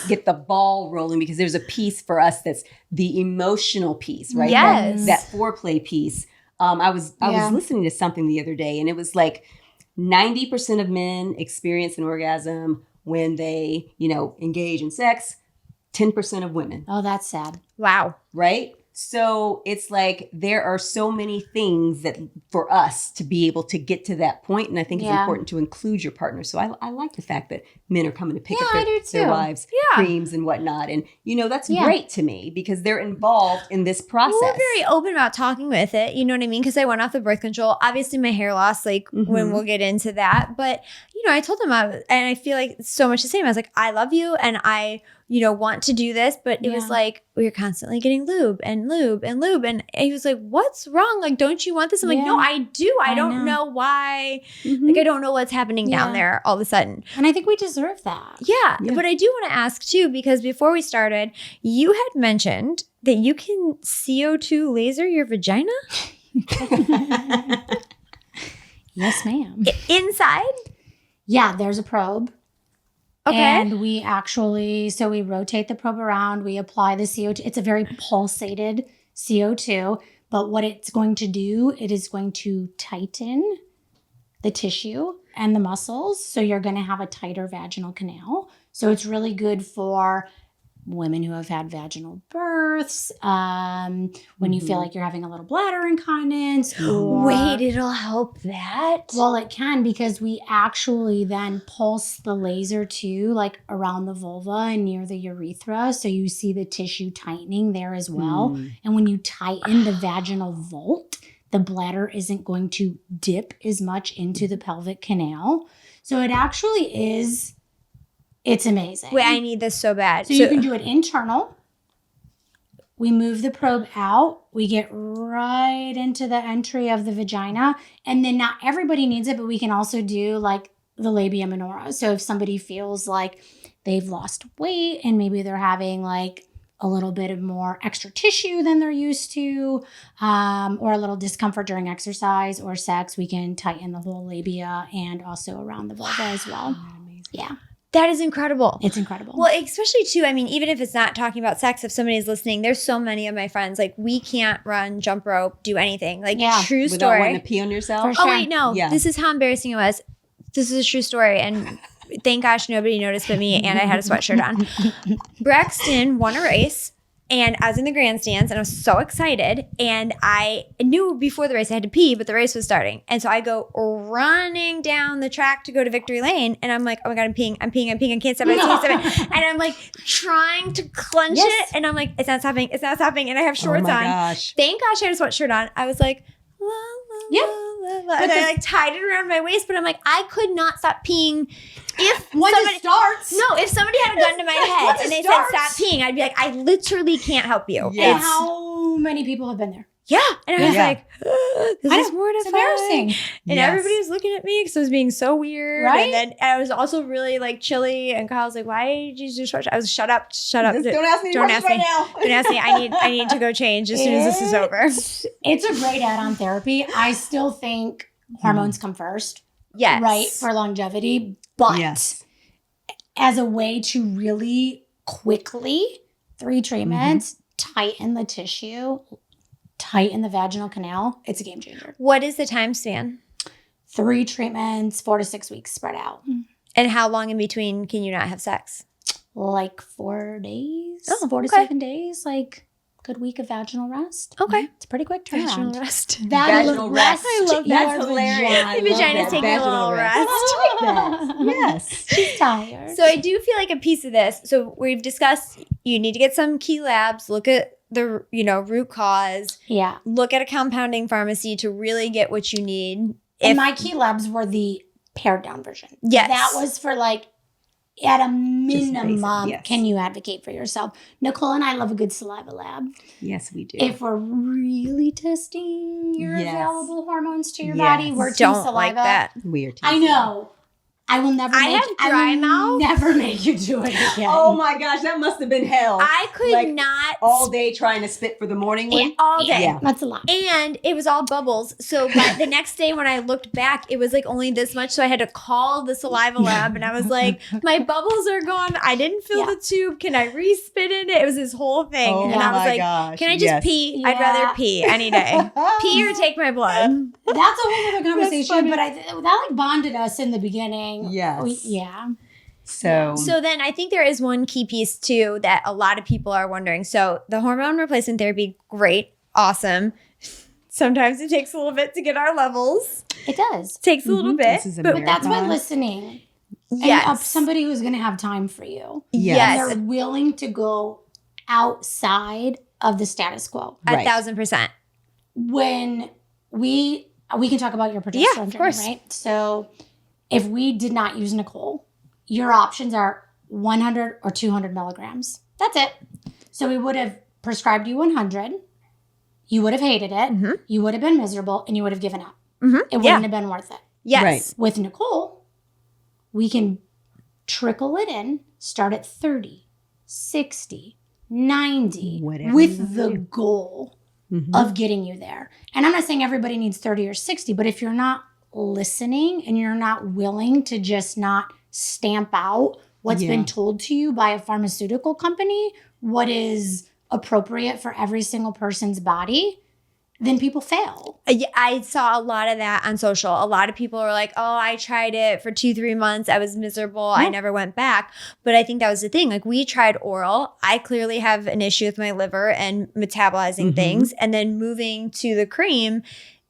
get the ball rolling, because there's a piece for us that's the emotional piece, right? Yes. That foreplay piece. I was listening to something the other day, and it was like 90% of men experience an orgasm when they, engage in sex. 10% of women. Oh, that's sad. Wow. Right? So it's like there are so many things that for us to be able to get to that point. And I think it's Yeah. important to include your partner. So I like the fact that men are coming to pick Yeah, up I do their too. wives' Yeah. creams and whatnot. And, that's Yeah. great to me because they're involved in this process. We're very open about talking with it. You know what I mean? Because I went off the birth control. Obviously, my hair loss, when we'll get into that. But, I told him, and I feel like it's so much the same. I was like, I love you and I, want to do this. But it was Yeah. like, we're constantly getting lube and lube and lube. And he was like, what's wrong? Like, don't you want this? I'm like, no, Yeah. I do. I don't know why. Like, I don't know what's happening down Yeah. there all of a sudden. And I think we deserve that. Yeah, Yeah. but I do want to ask too, because before we started, you had mentioned that you can CO2 laser your vagina Yes, ma'am. inside. Yeah, there's a probe. Okay. And we we rotate the probe around, we apply the CO2. It's a very pulsated CO2, but what it's going to do, it is going to tighten the tissue and the muscles. So you're going to have a tighter vaginal canal. So it's really good for women who have had vaginal births, when you feel like you're having a little bladder incontinence. Or, Wait, it'll help that? well, it can, because we actually then pulse the laser too, like around the vulva and near the urethra. So you see the tissue tightening there as well. And when you tighten the vaginal vault, the bladder isn't going to dip as much into the pelvic canal. So it actually is, it's amazing. Wait, I need this so bad. So you can do it internal. We move the probe out. We get right into the entry of the vagina. And then not everybody needs it, but we can also do like the labia minora. So if somebody feels like they've lost weight and maybe they're having like a little bit of more extra tissue than they're used to, or a little discomfort during exercise or sex, we can tighten the whole labia and also around the vulva as well. Yeah. That is incredible. It's incredible. Well, especially too, I mean, even if it's not talking about sex, if somebody's listening, there's so many of my friends, like we can't run, jump rope, do anything. Like true Without story. wanting to pee on yourself. For sure. Oh, wait, no. Yeah. This is how embarrassing it was. This is a true story. And thank gosh nobody noticed but me, and I had a sweatshirt on. Braxton won a race. And I was in the grandstands and I was so excited. And I knew before the race I had to pee, but the race was starting. And so I go running down the track to go to Victory Lane. And I'm like, oh my God, I'm peeing. I can't stop it. And I'm like trying to clench it. And I'm like, it's not stopping. And I have shorts on. Gosh. Thank gosh I had a sweatshirt on. I was like, la, la, Yeah. la, la, la. And I like tied it around my waist. But I'm like, I could not stop peeing. If Once somebody it starts. No, if somebody had a gun to my head Once and it they starts. said stop peeing, I'd be like, I literally can't help you. Yeah. And how many people have been there? Yeah. And I was Yeah. like, this I is know, mortifying. it's embarrassing. And Yes. everybody was looking at me because I was being so weird. Right? And then I was also really like chilly. And Kyle's like, why did you do short? I was shut up. Just don't ask me Don't questions ask right me. now. Don't ask me. I need to go change as soon as this is over. It's a great add-on therapy. I still think hormones come first, Yes. right, for longevity. But Yes. as a way to really quickly, 3 treatments, tighten the tissue, tighten the vaginal canal, it's a game changer. What is the time span? 3 treatments, 4 to 6 weeks spread out. And how long in between can you not have sex? Like 4 days, Oh, 4 to okay. 7 days, like good week of vaginal rest. Okay. It's a pretty quick Vaginal turnaround. rest. Vaginal rest. I love your That's hilarious. vagina. I The love vagina's that. taking a Vaginal little rest. I like that. Yes. She's tired. So I do feel like a piece of this. So we've discussed you need to get some key labs, look at the root cause, Yeah. look at a compounding pharmacy to really get what you need. And my key labs were the pared down version. Yes. That was for like, at a basic, minimum, yes. can you advocate for yourself? Nicole and I love a good saliva lab. Yes, we do. If we're really testing your Yes. available hormones to your Yes. body, we're team Don't saliva. like that. we are I know. I will never I make have dry will mouth. never make you do it again. Oh my gosh, that must have been hell. I could Like, not all day trying to spit for the morning one. all day. Yeah. That's a lot. And it was all bubbles. So by the next day when I looked back, it was like only this much. So I had to call the saliva lab and I was like, my bubbles are gone. I didn't fill Yeah. the tube. Can I re-spit in it? It was this whole thing. Oh and I was my like, gosh, can I just yes. pee? Yeah. I'd rather pee any day. Pee or take my blood. That's a whole other funny. conversation, but that like bonded us in the beginning. Yes. Yeah. So, So then I think there is one key piece too that a lot of people are wondering. So the hormone replacement therapy, great, awesome. Sometimes it takes a little bit to get our levels. It does. Takes a little bit. This is a but But that's why marathon. listening. yes. And somebody who's going to have time for you. Yes. And they're willing to go outside of the status quo. Right. 1,000%. When we can talk about your progesterone Yeah, of journey, course. right? So if we did not use Nicole, your options are 100 or 200 milligrams. That's it. So we would have prescribed you 100. You would have hated it. Mhm. You would have been miserable and you would have given up. Mhm. It wouldn't Yeah. have been worth it. Yes. Right. With Nicole, we can trickle it in, start at 30, 60, 90, Whatever with you the do. goal Mhm. of getting you there. And I'm not saying everybody needs 30 or 60, but if you're not listening and you're not willing to just not stamp out what's Yeah. been told to you by a pharmaceutical company, what is appropriate for every single person's body, then people fail. Yeah, I saw a lot of that on social. A lot of people were like, oh, I tried it for 2-3 months. I was miserable. I never went back. But I think that was the thing. Like, we tried oral. I clearly have an issue with my liver and metabolizing things. And then moving to the cream,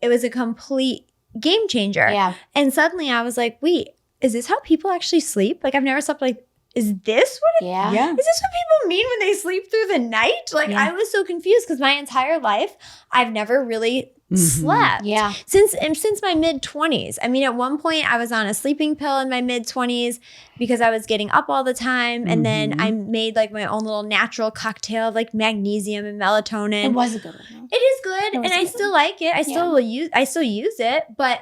it was a complete game changer. Yeah. And suddenly I was like, wait, is this how people actually sleep? Like, I've never slept like, is this what it Yeah. Yeah. Is this what people mean when they sleep through the night? Like, I was so confused because my entire life, I've never really slept. Yeah. Since my mid-20s. I mean, at one point, I was on a sleeping pill in my mid-20s because I was getting up all the time. And then I made like my own little natural cocktail of like magnesium and melatonin. It was a good one. It is good. And I still like it. I still use it. But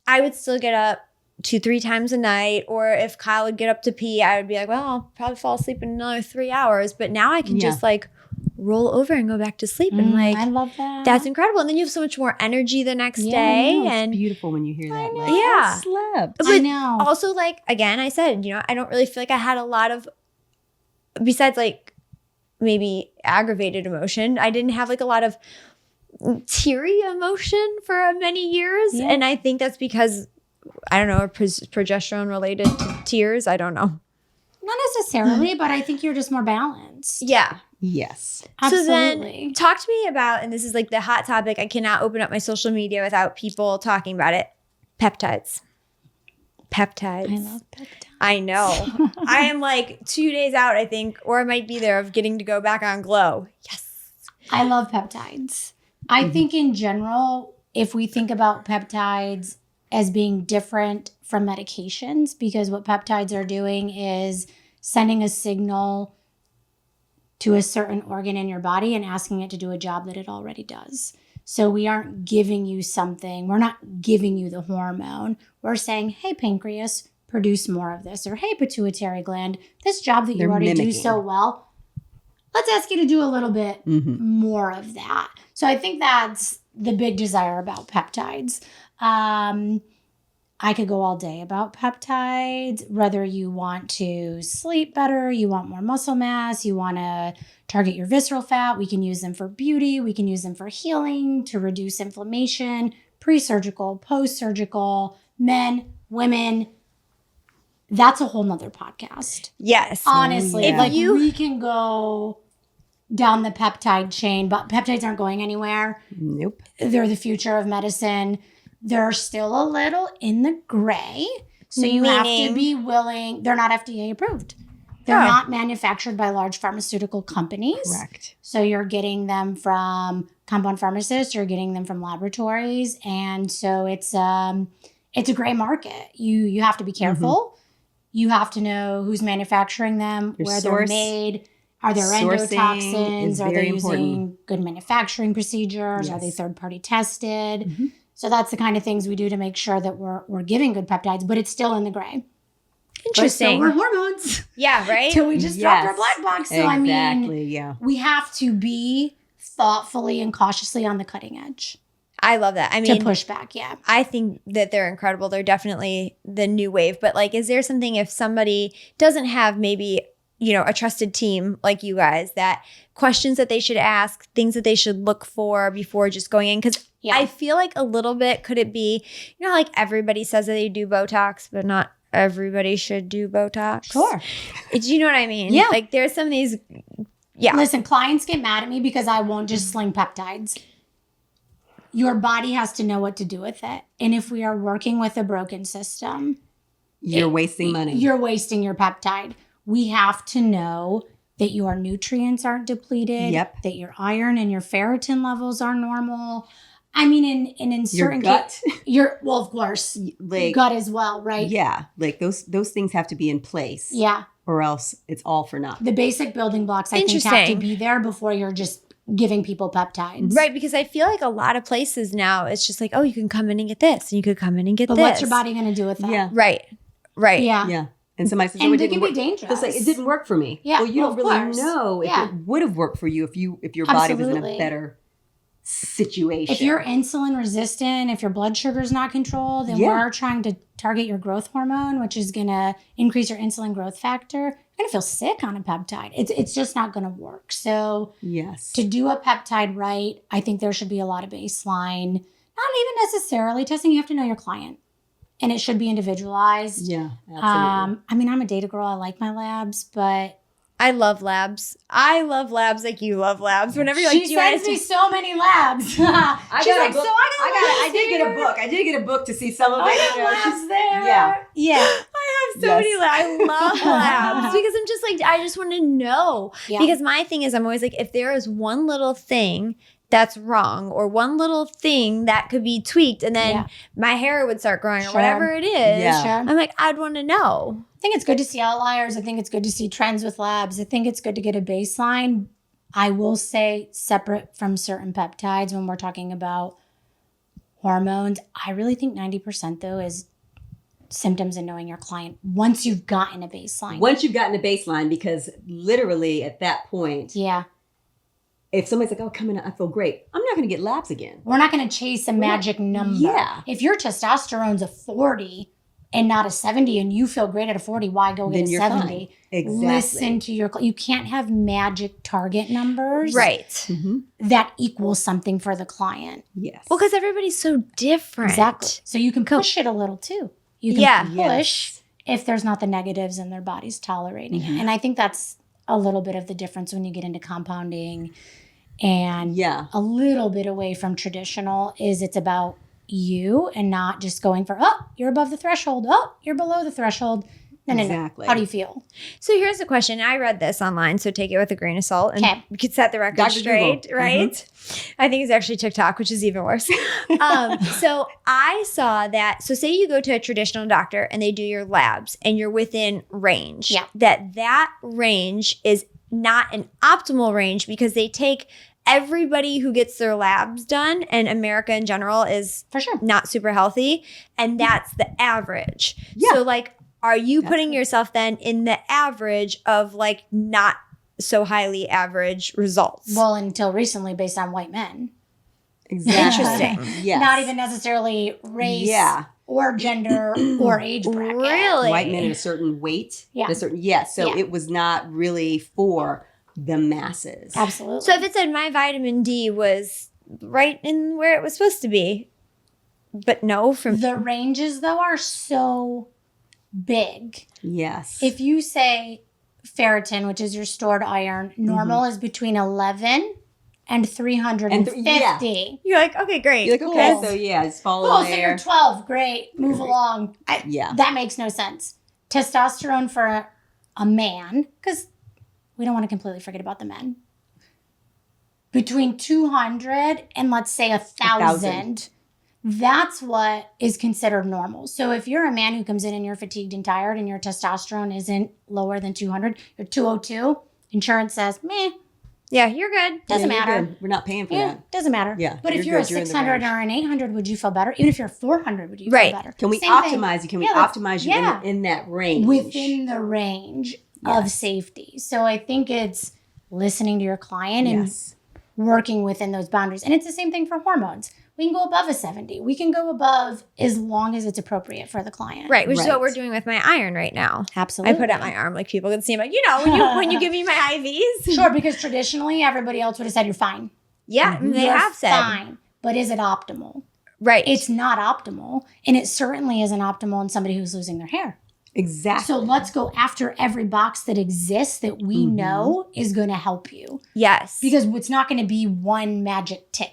I would still get up 2-3 times a night, or if Kyle would get up to pee, I would be like, well, I'll probably fall asleep in another 3 hours. But now I can just like roll over and go back to sleep. And like, I love that. that's incredible. And then you have so much more energy the next day. And It's beautiful when you hear that. Like, Yeah. I slept. but I know. also, like, again, I said, I don't really feel like I had a lot of, besides like maybe aggravated emotion, I didn't have like a lot of teary emotion for many years. Yeah. And I think that's because, I don't know, progesterone related to tears. I don't know. Not necessarily, but I think you're just more balanced. Yeah. Yes. Absolutely. So then talk to me about, and this is like the hot topic, I cannot open up my social media without people talking about it. Peptides. Peptides. I love peptides. I know. I am like 2 days out, I think, or I might be there of getting to go back on Glow. Yes. I love peptides. I think in general, if we think about peptides as being different from medications, because what peptides are doing is sending a signal to a certain organ in your body and asking it to do a job that it already does. So we aren't giving you something. We're not giving you the hormone. We're saying, hey, pancreas, produce more of this. Or, hey, pituitary gland, this job that you They're already do mimicking. so well, let's ask you to do a little bit more of that. So I think that's the big desire about peptides. I could go all day about peptides, whether you want to sleep better, you want more muscle mass, you want to target your visceral fat. We can use them for beauty. We can use them for healing, to reduce inflammation, pre-surgical, post-surgical, men, women. That's a whole nother podcast. Yes. Honestly, yeah. like we can go down the peptide chain, but peptides aren't going anywhere. Nope. They're the future of medicine. They're still a little in the gray. So you have to Meaning? be willing. They're not FDA approved. They're Oh. not manufactured by large pharmaceutical companies. Correct. So you're getting them from compound pharmacists, you're getting them from laboratories. And so it's a gray market. You have to be careful. You have to know who's manufacturing them, Your where source. they're made. Are there Sourcing endotoxins? is Are they very using important. good manufacturing procedures? Are Yes. they third-party tested? So that's the kind of things we do to make sure that we're giving good peptides, but it's still in the gray. Interesting. But so we're hormones. Yeah, right? Till we just dropped our Yes. blood box. So I Exactly. mean, Yeah. we have to be thoughtfully and cautiously on the cutting edge I love that. I to mean, push back. Yeah. I think that they're incredible. They're definitely the new wave. But like, is there something, if somebody doesn't have maybe, a trusted team like you guys, that questions that they should ask, things that they should look for before just going in? Because Yeah. I feel like a little bit, could it be, like everybody says that they do Botox, but not everybody should do Botox? Sure. Do you know what I mean? Yeah. Like there's some of these, yeah. Listen, clients get mad at me because I won't just sling peptides. Your body has to know what to do with it. And if we are working with a broken system, You're wasting money. you're wasting your peptide. We have to know that your nutrients aren't depleted, Yep. that your iron and your ferritin levels are normal. I mean, in Your certain gut. well, of course, Like, gut as well, right? yeah. Like those things have to be in place. Yeah. Or else it's all for naught. The basic building blocks, I think, have to Interesting. be there before you're just giving people peptides. Right, because I feel like a lot of places now, it's just like, oh, you can come in and get this, and you could come in and get But this. what's your body going to do with that? Yeah. Right. Yeah. Yeah. And somebody says, And "Oh, it they didn't can be work." dangerous. It's like it didn't work for me. Yeah, Well, you well, don't of really course. know if Yeah. it would have worked for you if your body was in a Absolutely. better situation. If you're insulin resistant, if your blood sugar is not controlled, then Yeah. we're trying to target your growth hormone, which is going to increase your insulin growth factor, you're going to feel sick on a peptide. It's just not going to work. So Yes. to do a peptide right, I think there should be a lot of baseline, not even necessarily testing. You have to know your client, and it should be individualized. Yeah, absolutely. I mean, I'm a data girl. I like my labs, but I love labs. I love labs like you love labs. Whenever you're like, she sends me so many labs. She's like, I did get a book. I did get a book to see some of it. I got labs there. Yeah. Yeah. I have so many labs. I love labs because I'm just like, I just want to know. Yeah. Because my thing is, I'm always like, if there is one little thing that's wrong or one little thing that could be tweaked and then my hair would start growing or whatever it is, I'm like, I'd want to know. I think it's good to see outliers. I think it's good to see trends with labs. I think it's good to get a baseline. I will say separate from certain peptides when we're talking about hormones. I really think 90% though is symptoms and knowing your client once you've gotten a baseline. Once you've gotten a baseline, because literally at that point, if somebody's like, oh, come in, I feel great, I'm not going to get labs again. We're not going to chase a magic number. Yeah. If your testosterone's a 40 and not a 70 and you feel great at a 40, why go get Then a you're 70? fine. Exactly. Listen to your, you can't have magic target numbers. Right. Mm-hmm. That equals something for the client. Yes. Well, because everybody's so different. Exactly. So you can push it a little too. You can push if there's not the negatives and their body's tolerating it. And I think that's a little bit of the difference when you get into compounding and a little bit away from traditional is it's about you and not just going for, oh, you're above the threshold. Oh, you're below the threshold. No. How do you feel? So here's the question. I read this online, so take it with a grain of salt. And we could set the record Dr. straight, Google. right? Mm-hmm. I think it's actually TikTok, which is even worse. So I saw that. So say you go to a traditional doctor and they do your labs and you're within range. Yeah. That range is not an optimal range because they take everybody who gets their labs done, and America in general is for sure not super healthy, and that's the average. Yeah. So like, are you putting yourself then in the average of like not so highly average results? Well, until recently based on white men. Exactly. Interesting. Yes. Not even necessarily race or gender or age bracket. Really? White men at a certain weight. Yeah. So it was not really for the masses. Absolutely. So if it said my vitamin D was right in where it was supposed to be, but no, from the ranges though are so big. Yes. If you say ferritin, which is your stored iron, normal is between 11 and 350. you're like, okay, great. You're like, okay, Cool. so it's falling Cool, so there. you're 12. Great. Move along. Yeah. That makes no sense. Testosterone for a man, because we don't want to completely forget about the men. Between 200 and let's say 1,000. That's what is considered normal. So if you're a man who comes in and you're fatigued and tired and your testosterone isn't lower than 200, you're 202, insurance says, meh, Yeah, you're good. doesn't Yeah, you're matter. good. We're not paying for Yeah, that. doesn't matter. Yeah, But if you're you're a good. You're in the 600 range. or an 800, would you feel better? Even if you're 400, would you Right. feel better? Can we Same thing. optimize you? Can we Yeah, optimize you in that range? within the range of safety. So I think it's listening to your client and working within those boundaries. And it's the same thing for hormones. We can go above a 70. We can go above as long as it's appropriate for the client. Right, which is what Right. we're doing with my iron right now. Absolutely. I put out my arm like people can see. I'm like, when you give me my IVs. Sure, because traditionally everybody else would have said you're fine. Yeah, they You're have said. fine. But is it optimal? Right. It's not optimal. And it certainly isn't optimal in somebody who's losing their hair. Exactly. So let's go after every box that exists that we know is going to help you. Yes. Because it's not going to be one magic tick.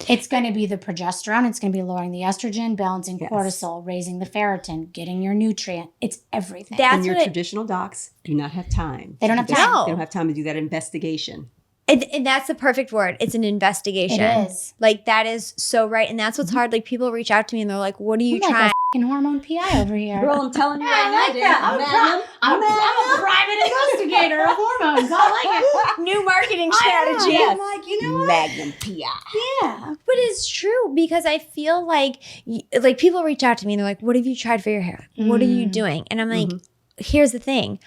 It's going to be the progesterone. It's going to be lowering the estrogen, balancing cortisol, raising the ferritin, getting your nutrient. It's everything. And your traditional docs do not have time. They don't have time. No. They don't have time to do that investigation. And that's the perfect word. It's an investigation. It is. Like, that is so right. And that's what's hard. Like, people reach out to me and they're like, what are you I'm trying? like a f***ing hormone PI over here. Girl, I'm telling you Yeah, I like that. I'm a private investigator of hormones. I like it. New marketing I strategy. am. I'm like, you know what? Magnum PI. Yeah. But it's true because I feel like people reach out to me and they're like, what have you tried for your hair? What are you doing? And I'm like, here's the thing.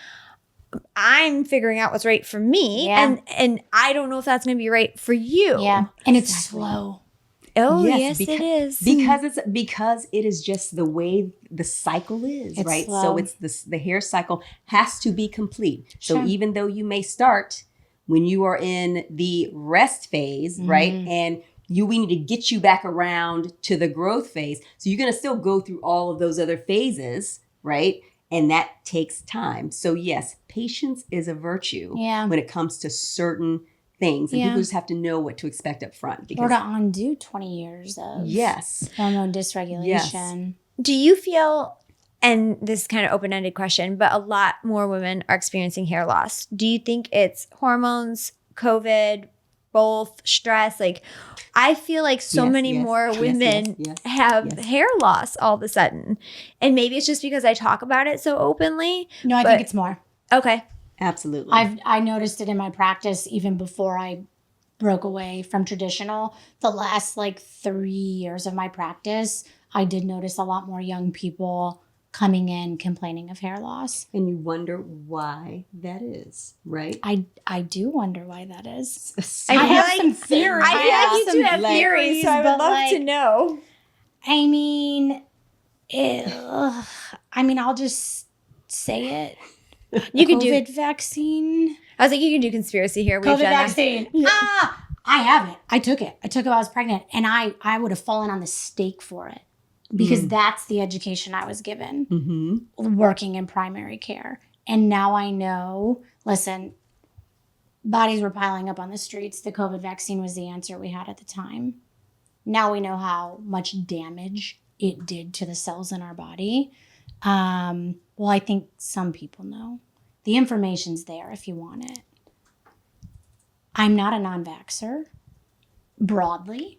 I'm figuring out what's right for me. Yeah. And I don't know if that's going to be right for you. Yeah. And it's slow. Oh, yes, it is. Because it is just the way the cycle is, It's right? slow. So it's the hair cycle has to be complete. So Sure. even though you may start when you are in the rest phase, right? And we need to get you back around to the growth phase. So you're going to still go through all of those other phases, right? And that takes time. So yes, patience is a virtue when it comes to certain things. And people just have to know what to expect up front. Or to undo 20 years of hormone dysregulation. Do you feel, and this is kind of open-ended question, but a lot more women are experiencing hair loss. Do you think it's hormones, COVID, both, stress? Like, I feel like so many more women have hair loss all of a sudden. And maybe it's just because I talk about it so openly. No, I think it's more. Okay. Absolutely. I noticed it in my practice even before I broke away from traditional. The last 3 years of my practice, I did notice a lot more young people coming in complaining of hair loss. And you wonder why that is, right? I do wonder why that is. I have some theories. I feel like you do have theories, so I would love to know. I mean, I'll just say it. You can COVID vaccine. I was like, you can do conspiracy here. We've COVID done vaccine. I have it. I took it while I was pregnant, and I would have fallen on the stake for it because that's the education I was given working in primary care. And now I know, listen, bodies were piling up on the streets. The COVID vaccine was the answer we had at the time. Now we know how much damage it did to the cells in our body. Well, I think some people know. The information's there if you want it. I'm not a non-vaxxer broadly.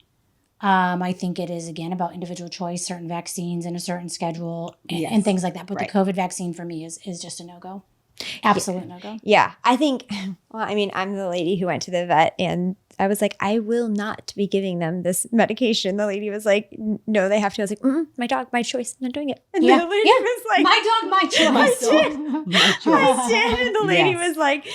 I think it is, again, about individual choice, certain vaccines and a certain schedule and things like that. But the COVID vaccine for me is just a no-go. Absolute no-go. Yeah. I think, I'm the lady who went to the vet and I was like, I will not be giving them this medication. The lady was like, no, they have to. I was like, my dog, my choice. I'm not doing it. And the lady was like, my dog, my choice. I did. And the lady was like,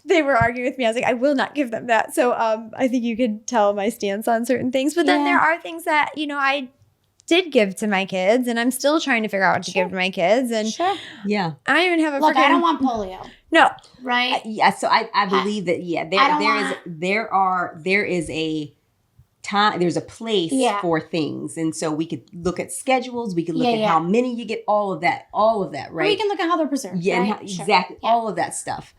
they were arguing with me. I was like, I will not give them that. So I think you could tell my stance on certain things. But then there are things that, I did give to my kids and I'm still trying to figure out what to give to my kids. And I don't even have a Look, I don't want polio. No. Right? So I believe that, there is a time, there's a place for things. And so we could look at schedules. We could look at how many you get, all of that, right? We can look at how they're preserved. Yeah, right? and exactly. All of that stuff.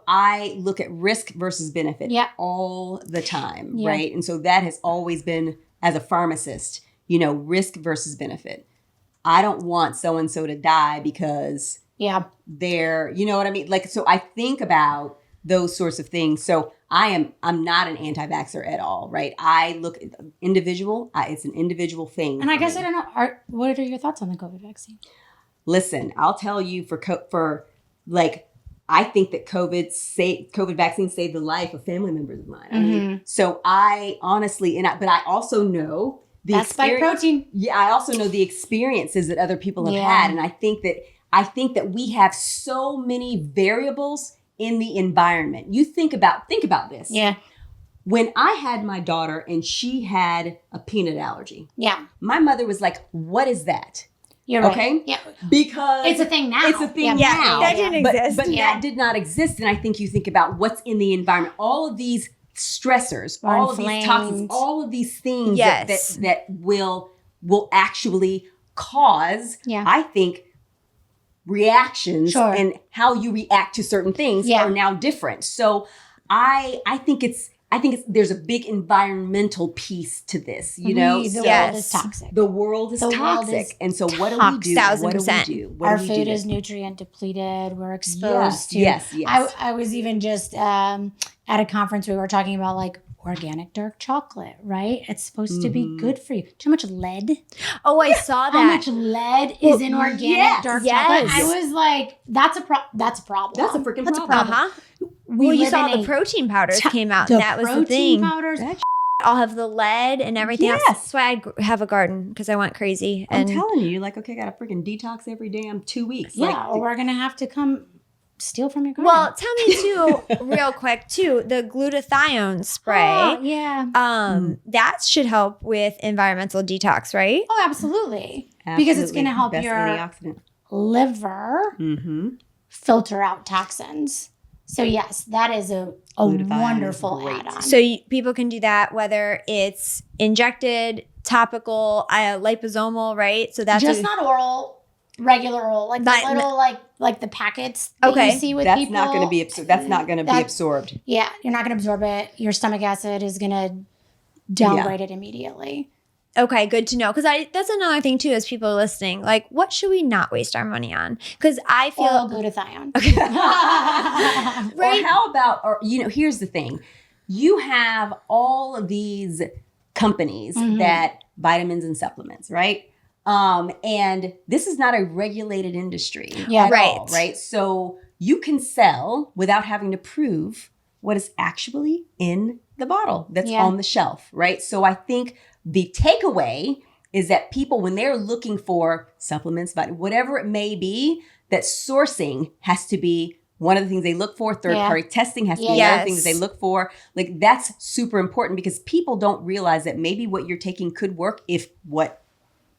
I look at risk versus benefit all the time, right? And so that has always been, as a pharmacist, risk versus benefit. I don't want so-and-so to die because they're, you know what I mean? So I think about those sorts of things. So I'm not an anti-vaxxer at all, right? I look at individual, it's an individual thing. And I guess I don't know, what are your thoughts on the COVID vaccine? Listen, I'll tell you I think that COVID vaccine saved the life of family members of mine. I mean, so I honestly, but I also know that's spike protein. Yeah, I also know the experiences that other people have had, and I think that we have so many variables in the environment. You think about this. Yeah. When I had my daughter and she had a peanut allergy. Yeah. My mother was like, "What is that?" You're right. Okay? Yeah. Because it's a thing now. It's a thing now. That didn't exist. But that did not exist. And I think you think about what's in the environment, all of these stressors, all of these toxins, all of these things that will actually cause, I think, reactions and how you react to certain things are now different. So I think there's a big environmental piece to this, The world is toxic. The world is toxic. And so what do we do? 1,000%. Our food is nutrient depleted. We're exposed to. Yes. I was even just at a conference, we were talking about organic dark chocolate, right? It's supposed to be good for you. Too much lead. Oh, I saw that. How much lead is in organic dark chocolate? I was like, that's a problem. That's a freaking problem. Uh-huh. Well, you saw the protein powders came out. And that was the thing. Powders. I'll have the lead and everything else. That's why I have a garden, because I went crazy. I'm telling you, okay, I got to freaking detox every damn 2 weeks. Yeah, or we're going to have to come steal from your garden. Well, tell me too, real quick too, the glutathione spray. Oh, yeah. That should help with environmental detox, right? Oh, absolutely. Because it's going to help Best your antioxidant. liver filter out toxins. So yes, that is a wonderful add-on. So people can do that whether it's injected, topical, liposomal, right? So that's just not oral, regular oral, like the little like the packets that you see with that's people. Not going to be that's not going to be absorbed. Yeah, you're not going to absorb it. Your stomach acid is going to downgrade it immediately. Okay, good to know. Because that's another thing too, as people are listening. Like, what should we not waste our money on? Because I feel Oral glutathione. right. Or how about, here's the thing. You have all of these companies that vitamins and supplements, right? And this is not a regulated industry at all, right? So you can sell without having to prove what is actually in the bottle that's on the shelf, right? So I think the takeaway is that people, when they're looking for supplements, whatever it may be, that sourcing has to be one of the things they look for. Third-party testing has to be another thing that they look for. Like, that's super important because people don't realize that maybe what you're taking could work if what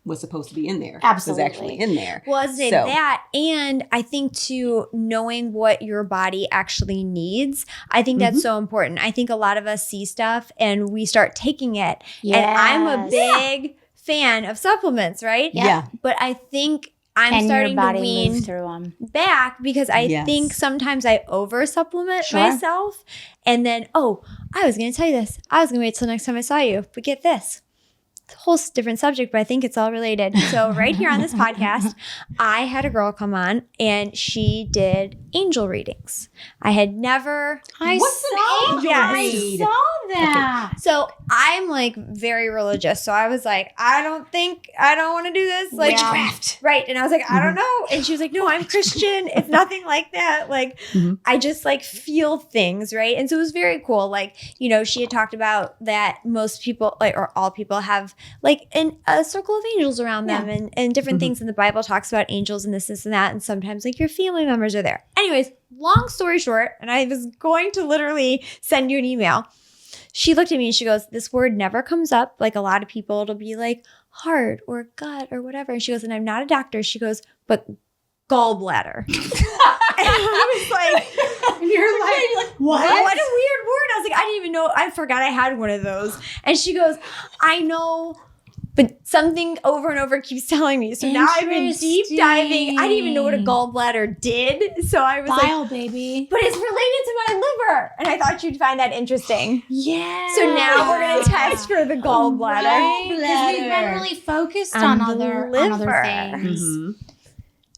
was supposed to be in there was actually in there. Well, I say that, and I think too, knowing what your body actually needs, I think that's so important. I think a lot of us see stuff and we start taking it. Yes. And I'm a big fan of supplements, right? Yeah. But I think I'm starting to wean through them back because I think sometimes I over supplement myself. And then, I was going to tell you this. I was going to wait till next time I saw you, but get this. It's a whole different subject, but I think it's all related. So right here on this podcast, I had a girl come on and she did angel readings. I had never. What's an angel read? I saw that. Okay. So I'm like very religious. So I was like, I don't want to do this. Like witchcraft. Right. And I was like, I don't know. And she was like, no, I'm Christian. It's nothing like that. Like I just like feel things. Right. And so it was very cool. Like, she had talked about that most people or all people have like a circle of angels around them and different things in the Bible talks about angels and this and that. And sometimes like your family members are there. Anyways, long story short, and I was going to literally send you an email. She looked at me and she goes, this word never comes up. Like a lot of people, it'll be like heart or gut or whatever. And she goes, and I'm not a doctor. She goes, but gallbladder. And I was like, you're like, what? What a weird word. I was like, I didn't even know. I forgot I had one of those. And she goes, I know, but something over and over keeps telling me. So now I've been deep diving. I didn't even know what a gallbladder did. So I was bile, baby. But it's related to my liver. And I thought you'd find that interesting. Yeah. So now we're going to test for the gallbladder. Because we've been really focused on other things.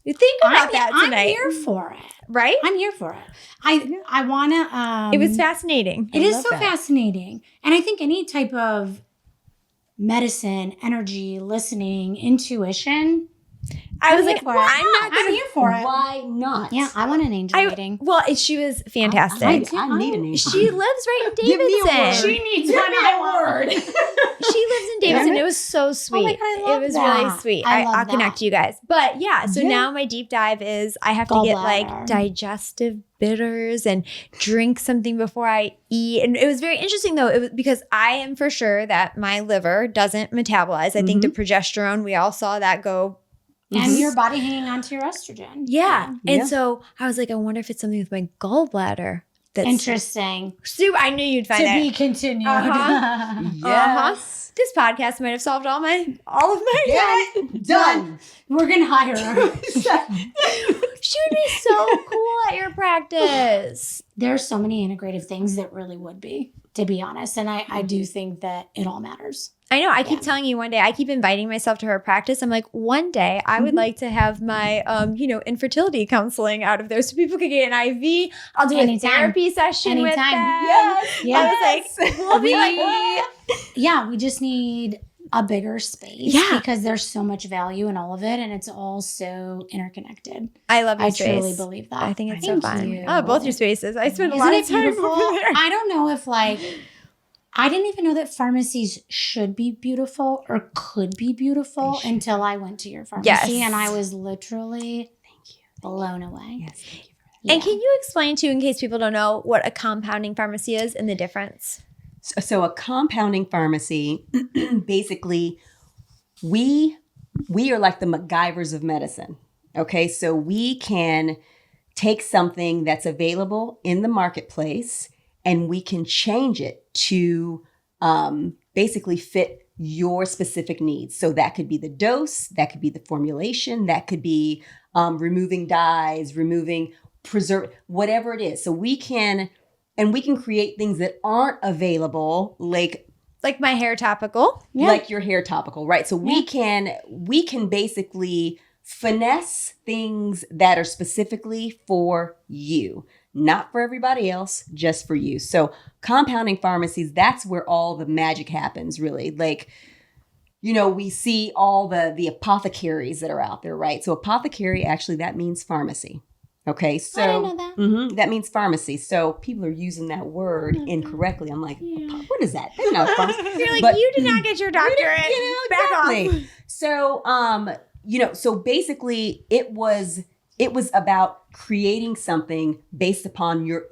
You think about that tonight. I'm here for it. Right? I'm here for it. I want to. It was fascinating. It is so fascinating. And I think any type of medicine, energy, listening, intuition. I was like, I'm here for it. Why not? Yeah, I want an angel reading. Well, she was fantastic. I need an angel. She lives right in Davidson. Give me a word. She needs my word. She lives in Davidson. It was so sweet. Oh my God, I love it was that. really sweet. I love I'll connect you guys. But yeah, so now my deep dive is I have to get like digestive bitters and drink something before I eat. And it was very interesting though, it was because I am for sure that my liver doesn't metabolize. I think the progesterone, we all saw that go. And your body hanging on to your estrogen. Yeah. And so I was like, I wonder if it's something with my gallbladder. That's interesting. I knew you'd find to that. be continued. Yes. This podcast might have solved all of my Done. We're gonna hire her. She would be so cool at your practice. There's so many integrative things that really would be, to be honest. And I do think that it all matters. I know. I keep telling you one day, I keep inviting myself to her practice. I'm like, one day I would like to have my, infertility counseling out of there so people could get an IV. I'll do a therapy session with them. Yes. I was like, we'll be like, yeah, we just need a bigger space because there's so much value in all of it and it's all so interconnected. I love your I space. truly believe that. I think it's so fun. You. I love both your spaces. I spend a lot of time over there. I don't know if I didn't even know that pharmacies should be beautiful or could be beautiful until I went to your pharmacy and I was literally blown away. Yes, thank you for that. And can you explain too, in case people don't know, what a compounding pharmacy is and the difference? So a compounding pharmacy, basically, we are like the MacGyvers of medicine. Okay, so we can take something that's available in the marketplace and we can change it to basically fit your specific needs. So that could be the dose, that could be the formulation, that could be removing dyes, removing whatever it is. So we can create things that aren't available, like my hair topical. like your hair topical, right? So we can basically finesse things that are specifically for you, not for everybody else, just for you. So compounding pharmacies, that's where all the magic happens, really. Like, we see all the apothecaries that are out there, right? So apothecary, actually, that means pharmacy. Okay, so I didn't know that. That means pharmacy. So people are using that word incorrectly. I'm like, what is that? That's not pharmacy. You're like, you did not get your doctorate. Back off. So, so basically, it was about creating something based upon your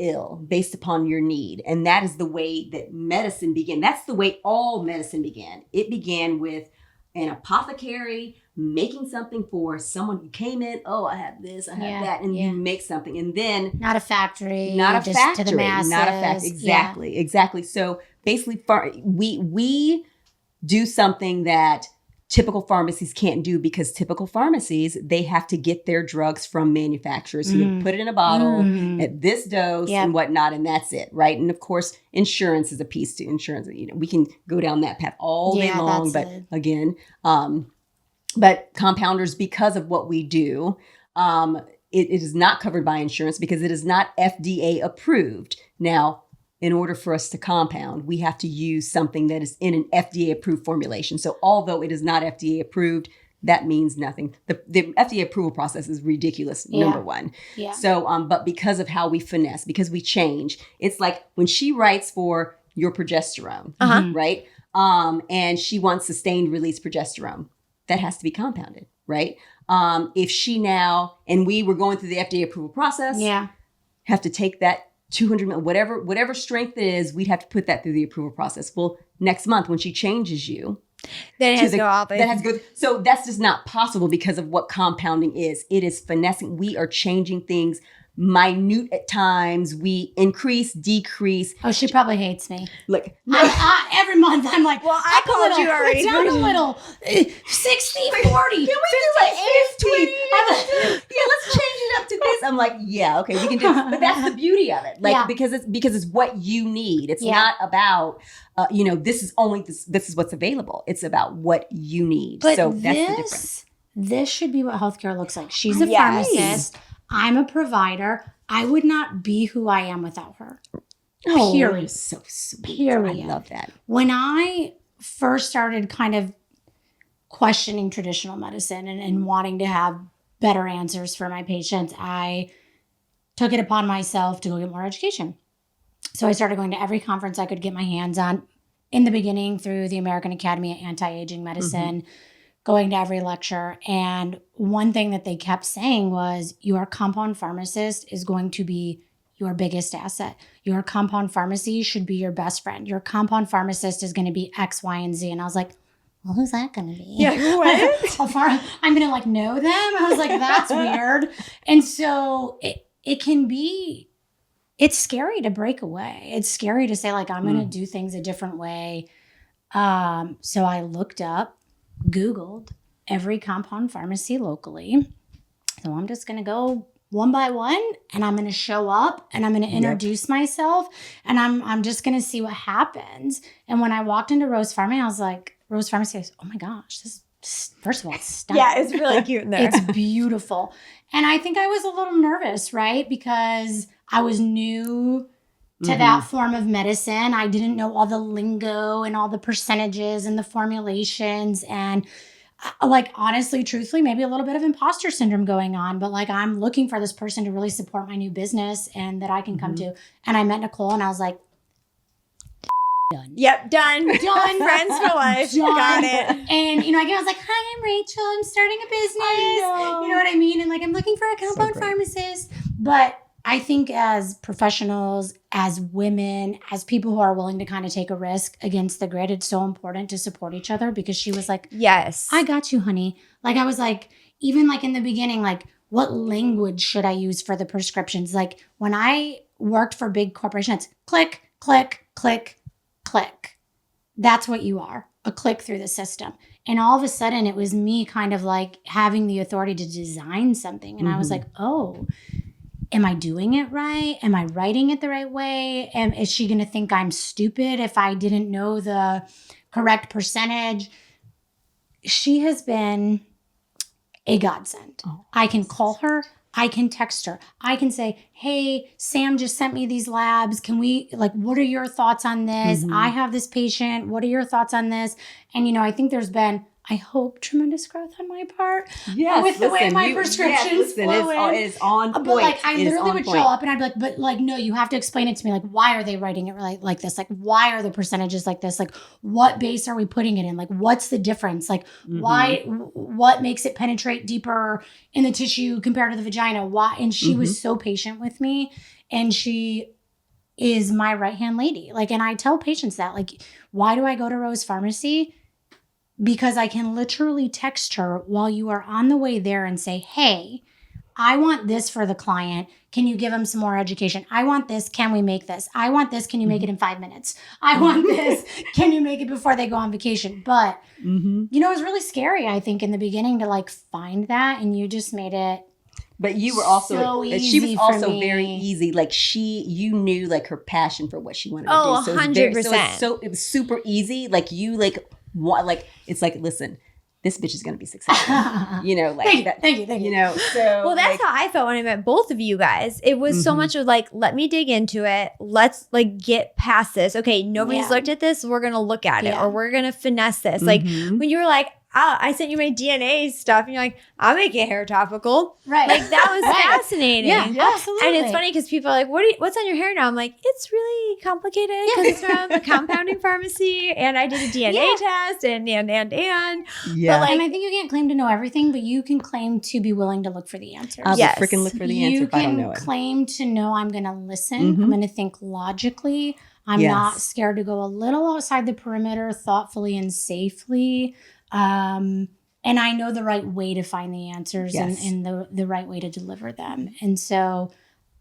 based upon your need, and that is the way that medicine began. That's the way all medicine began. It began with an apothecary making something for someone who came in. Oh, I have this, I have that, and you make something, and then not a factory, to the masses. Not a factory. Exactly. So basically, we do something that typical pharmacies can't do, because typical pharmacies, they have to get their drugs from manufacturers who put it in a bottle at this dose and whatnot, and that's it, right? And of course, insurance is a piece to insurance. We can go down that path all day long, but again, but compounders, because of what we do, it is not covered by insurance because it is not FDA approved. Now, in order for us to compound, we have to use something that is in an FDA approved formulation. So although it is not FDA approved, that means nothing. The FDA approval process is ridiculous, number one. Yeah. So, but because of how we finesse, because we change, it's like when she writes for your progesterone, right? And she wants sustained release progesterone, that has to be compounded, right? If she now, and we were going through the FDA approval process, have to take that 200 mil, whatever strength it is, we'd have to put that through the approval process. Well, next month when she changes you, then it has to go out there. That has to go. So that's just not possible because of what compounding is. It is finessing. We are changing things minute at times. We increase, decrease. Oh, she probably hates me. Look, every month I'm like, well, I called you already. Down a little, 60, 40, can we 50, do like 20? Let's change it up to this. I'm like, yeah, okay, we can do it. But that's the beauty of it. Like, because it's what you need. It's not about, this is only this is what's available. It's about what you need. But so that's the difference. This should be what healthcare looks like. She's a pharmacist. I'm a provider. I would not be who I am without her. Oh, Period. So sweet. Period. I love that. When I first started kind of questioning traditional medicine and wanting to have better answers for my patients, I took it upon myself to go get more education. So I started going to every conference I could get my hands on. In the beginning, through the American Academy of Anti-Aging Medicine, going to every lecture. And one thing that they kept saying was, your compound pharmacist is going to be your biggest asset. Your compound pharmacy should be your best friend. Your compound pharmacist is going to be X, Y, and Z. And I was like, well, who's that going to be? Yeah, what? I'm going to know them? I was like, that's weird. And so it can be, it's scary to break away. It's scary to say, like, I'm going to do things a different way. So I looked up, Googled every compound pharmacy locally. So I'm just going to go one by one, and I'm going to show up, and I'm going to introduce myself, and I'm just going to see what happens. And when I walked into Rose Pharmacy, I was like, Rose Pharmacy, oh my gosh, this first of all, it's stunning. Yeah, it's really cute in there. It's beautiful. And I think I was a little nervous, right? Because I was new to that form of medicine. I didn't know all the lingo and all the percentages and the formulations, and like, honestly, truthfully, maybe a little bit of imposter syndrome going on, but like, I'm looking for this person to really support my new business and that I can come to. And I met Nicole, and I was like, done. Yep, done. Friends for life. Done. Got it. And, I was like, hi, I'm Rachel. I'm starting a business. You know what I mean? And like, I'm looking for a compound pharmacist. But I think as professionals, as women, as people who are willing to kind of take a risk against the grid, it's so important to support each other, because she was like, Yes. I got you, honey. Like, I was like, even like in the beginning, like, what language should I use for the prescriptions? Like, when I worked for big corporations, click, click, click, click. That's what you are, a click through the system. And all of a sudden, it was me kind of like having the authority to design something. And I was like, oh, am I doing it right? Am I writing it the right way? And is she going to think I'm stupid if I didn't know the correct percentage? She has been a godsend. I can call her. I can text her. I can say, hey, Sam just sent me these labs. Can we, like, what are your thoughts on this? I have this patient. What are your thoughts on this? And, I think there's been, I hope, tremendous growth on my part. Yes, with the way my prescriptions flow in. It is on point. But like, I literally would show up and I'd be like, but like, no, you have to explain it to me. Like, why are they writing it like this? Like, why are the percentages like this? Like, what base are we putting it in? Like, what's the difference? Like, what makes it penetrate deeper in the tissue compared to the vagina? Why? And she was so patient with me, and she is my right-hand lady. Like, and I tell patients that, like, why do I go to Rose Pharmacy? Because I can literally text her while you are on the way there and say, hey, I want this for the client. Can you give them some more education? I want this. Can we make this? I want this. Can you make it in 5 minutes? I want this. Can you make it before they go on vacation? But, it was really scary, I think, in the beginning to like find that. And you just made it. But you were also, so she was easy also for me. very easy. Like you knew like her passion for what she wanted to Oh, do. 100%. It was super easy. Like it's like, listen, this bitch is going to be successful. Thank you. So. Well, that's how I felt when I met both of you guys. It was so much of like, let me dig into it. Let's like get past this. Okay, nobody's looked at this. We're going to look at it, or we're going to finesse this. Like when you were like, I sent you my DNA stuff, and you're like, I'll make a hair topical. Right. Like that was fascinating. Yeah, absolutely. And it's funny because people are like, what's on your hair now? I'm like, it's really complicated because it's from a compounding pharmacy, and I did a DNA test and. Yeah. But like, And I think you can't claim to know everything, but you can claim to be willing to look for the answers. I will freaking look for the answer if I don't know You it. can claim to know I'm going to listen. I'm going to think logically. I'm not scared to go a little outside the perimeter thoughtfully and safely. And I know the right way to find the answers and the right way to deliver them. And so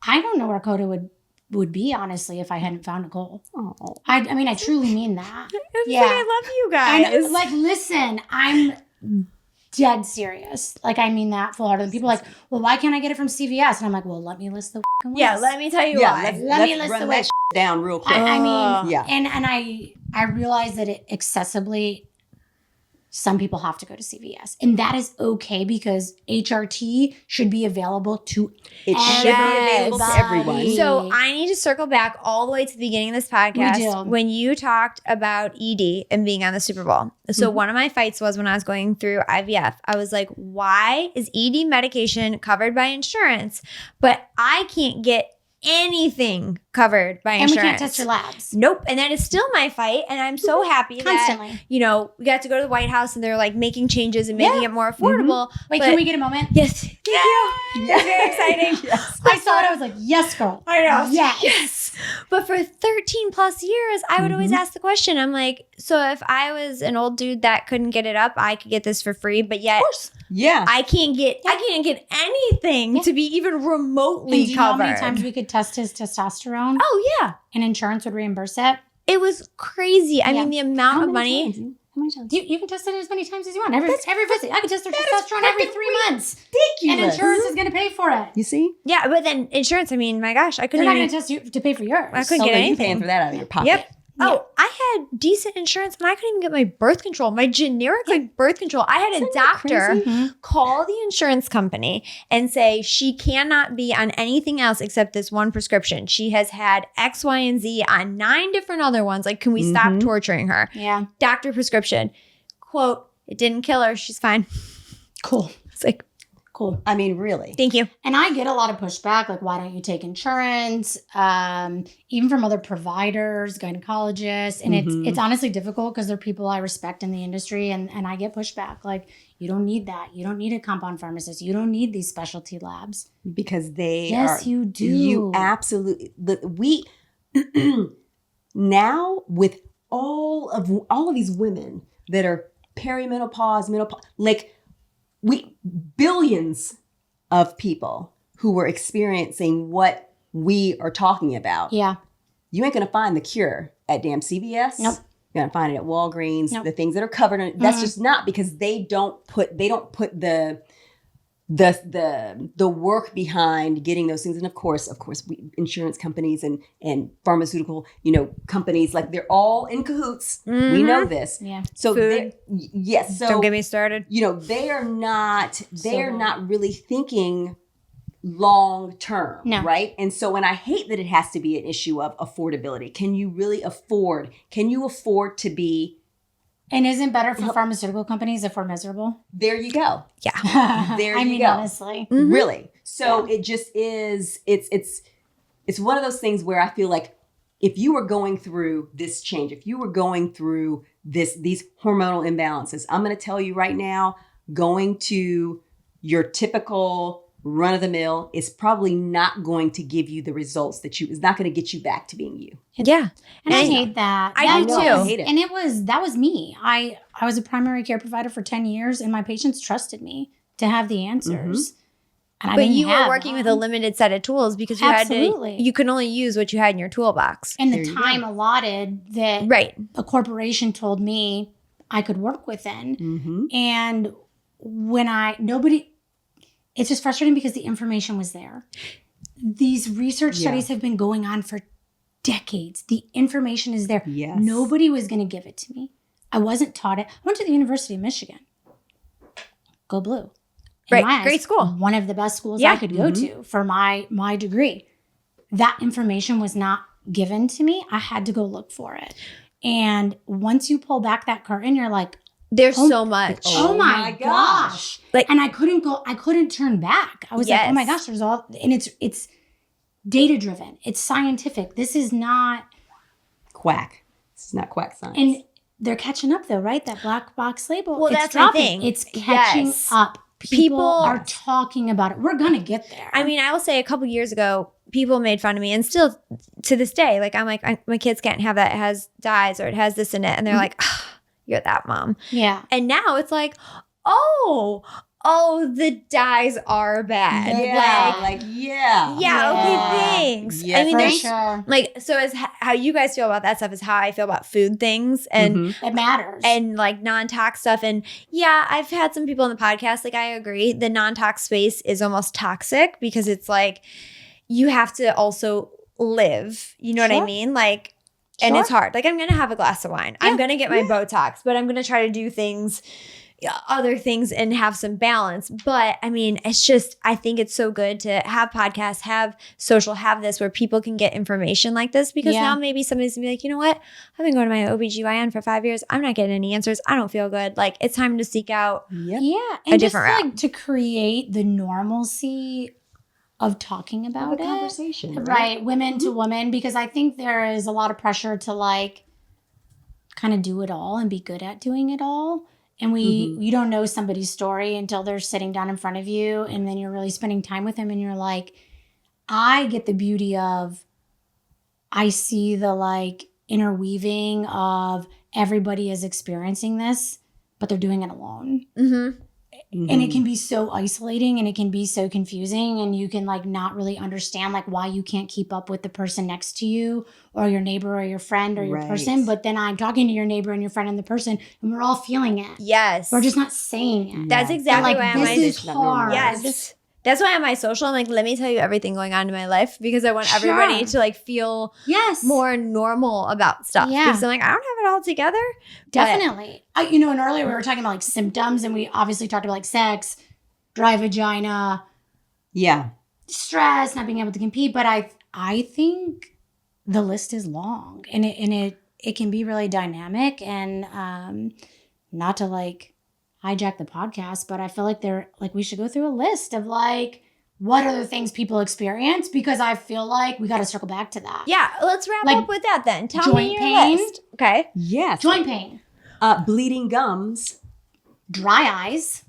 I don't know where CODA would be, honestly, if I hadn't found Nicole. Oh. I mean, I truly mean that. I love you guys. Like, listen, I'm dead serious. Like, I mean that full-heartedly. People are like, well, why can't I get it from CVS? And I'm like, well, let me list the list. Yeah, let me tell you why. Let me list run the that list down real quick. I mean, yeah. And I realize that it accessibly, some people have to go to CVS. And that is okay, because HRT should be available to It should be available to everyone. So I need to circle back all the way to the beginning of this podcast We do. when you talked about ED and being on the Super Bowl. So one of my fights was when I was going through IVF. I was like, why is ED medication covered by insurance, but I can't get anything covered by insurance? And we can't test your labs. Nope. And that is still my fight. And I'm so happy Constantly. that, we got to go to the White House and they're like making changes and making it more affordable. Wait, But- can we get a moment? Yes. Thank you. It's very exciting. Yes. I saw it. I was like, yes, girl. I know. Yes. But for 13 plus years, I would always ask the question. I'm like, so if I was an old dude that couldn't get it up, I could get this for free. But yet Yeah. I can't get anything to be even remotely And do you know how covered. many times we could test his testosterone Oh yeah. and insurance would reimburse it? It was crazy. I Yeah. mean, the amount of How money. many times? You can test it as many times as you want. Every visit. I could test their testosterone every 3 months. And Ridiculous. insurance is going to pay for it. You see? Yeah, but then insurance, I mean, my gosh, I They're couldn't not even. going to test you to pay for yours. I couldn't So get then you anything. paying for that out of your pocket. Yep. Oh, I had decent insurance, and I couldn't even get my birth control, my generic birth control. I had a doctor call the insurance company and say she cannot be on anything else except this one prescription. She has had X, Y, and Z on 9 different other ones. Like, can we stop torturing her? Yeah. Doctor prescription. Quote, it didn't kill her. She's fine. Cool. It's like, Cool. I mean, really. Thank you. And I get a lot of pushback, like, why don't you take insurance? Even from other providers, gynecologists. And it's honestly difficult because they're people I respect in the industry. And I get pushback. Like, you don't need that. You don't need a compound pharmacist. You don't need these specialty labs. Because they Yes, you do. You absolutely. We now with all of these women that are perimenopause, menopause, like billions of people who were experiencing what we are talking about. Yeah. You ain't gonna find the cure at damn CVS. Nope. You're gonna find it at Walgreens. Nope. The things that are covered in that's just not because they don't put the work behind getting those things. And of course, insurance companies and pharmaceutical, companies, like they're all in cahoots. We know this. Yeah. So Food. yes. So Don't get me started. they are not really thinking long term, No. right? And so, and I hate that it has to be an issue of affordability. Can you really afford? Can you afford to be? And isn't better for pharmaceutical companies if we're miserable? There you go. Yeah. There I you mean, go. honestly. Really. So it just is, it's one of those things where I feel like if you were going through this change, if you were going through these hormonal imbalances, I'm going to tell you right now, going to your typical run of the mill is probably not going to give you the results it's not going to get you back to being you. Yeah. And I hate that. I do That too. was- I hate it. And that was me. I was a primary care provider for 10 years and my patients trusted me to have the answers. And I But didn't you were have working with a them. limited set of tools because Absolutely. you could only use what you had in your toolbox. And There the you go. time allotted that Right. a corporation told me I could work within. Mm-hmm. And when it's just frustrating because the information was there. These research studies have been going on for decades. The information is there. Yes. Nobody was going to give it to me. I wasn't taught it. I went to the University of Michigan. Go Blue. In Right. my eyes, Great school. One of the best schools Yeah. I could go to for my degree. That information was not given to me. I had to go look for it. And once you pull back that curtain, you're like, There's so much. oh my gosh. Like- And I couldn't turn back. I was like, oh my Yes. gosh, there's all, and it's data driven. It's scientific. This is not, Quack. It's not quack science. and they're catching up though, right? That black box label. Well, it's that's the dropping. thing. It's catching Yes. up. People People- are talking about it. We're going to get there. I mean, I will say a couple years ago, people made fun of me, and still to this day, like I'm like, my kids can't have that. It has dyes or it has this in it, and they're like, "You're that mom." yeah. And now it's like, oh, the dyes are bad. Yeah. Yeah, okay, Yeah. thanks. Yeah, I mean, For there's sure. like, so as how you guys feel about that stuff is how I feel about food things and It matters. and like non-tox stuff. And yeah, I've had some people in the podcast, like I agree, the non-tox space is almost toxic because it's like you have to also live. You know what I Sure. mean? Like, and Sure. it's hard. Like I'm gonna have a glass of wine. I'm gonna get my Botox, but I'm gonna try to do things, other things, and have some balance. But I mean, it's just, I think it's so good to have podcasts, have social, have this where people can get information like this because Yeah. now maybe somebody's gonna be like, you know what? I've been going to my OBGYN for 5 years. I'm not getting any answers. I don't feel good. Like it's time to seek out. Yep. yeah. And just different route. like to create the normalcy of talking about Have a it. conversation. Right. Women to women, because I think there is a lot of pressure to like kind of do it all and be good at doing it all. And you don't know somebody's story until they're sitting down in front of you. And then you're really spending time with them and you're like, I get the beauty of, I see the like interweaving of everybody is experiencing this, but they're doing it alone. Mm-hmm. And it can be so isolating and it can be so confusing and you can like not really understand like why you can't keep up with the person next to you or your neighbor or your friend or your Right. person. But then I'm talking to your neighbor and your friend and the person and we're all feeling it. Yes. We're just not saying it. That's Yeah. exactly Like, why this I'm is hard. Yes. That's why on my social, I'm like, let me tell you everything going on in my life because I want everybody Sure. to like feel Yes. more normal about stuff. Yeah. Because I'm like, I don't have it all together. Definitely. And earlier we were talking about like symptoms and we obviously talked about like sex, dry vagina, Yeah. stress, not being able to compete. But I think the list is long and it can be really dynamic and not to like hijack the podcast, but I feel like we should go through a list of like, what are the things people experience? Because I feel like we got to circle back to that. Yeah, let's wrap Like up with that then. Tell me joint your pain. list. Okay. Yes. Joint pain, Bleeding gums. dry eyes.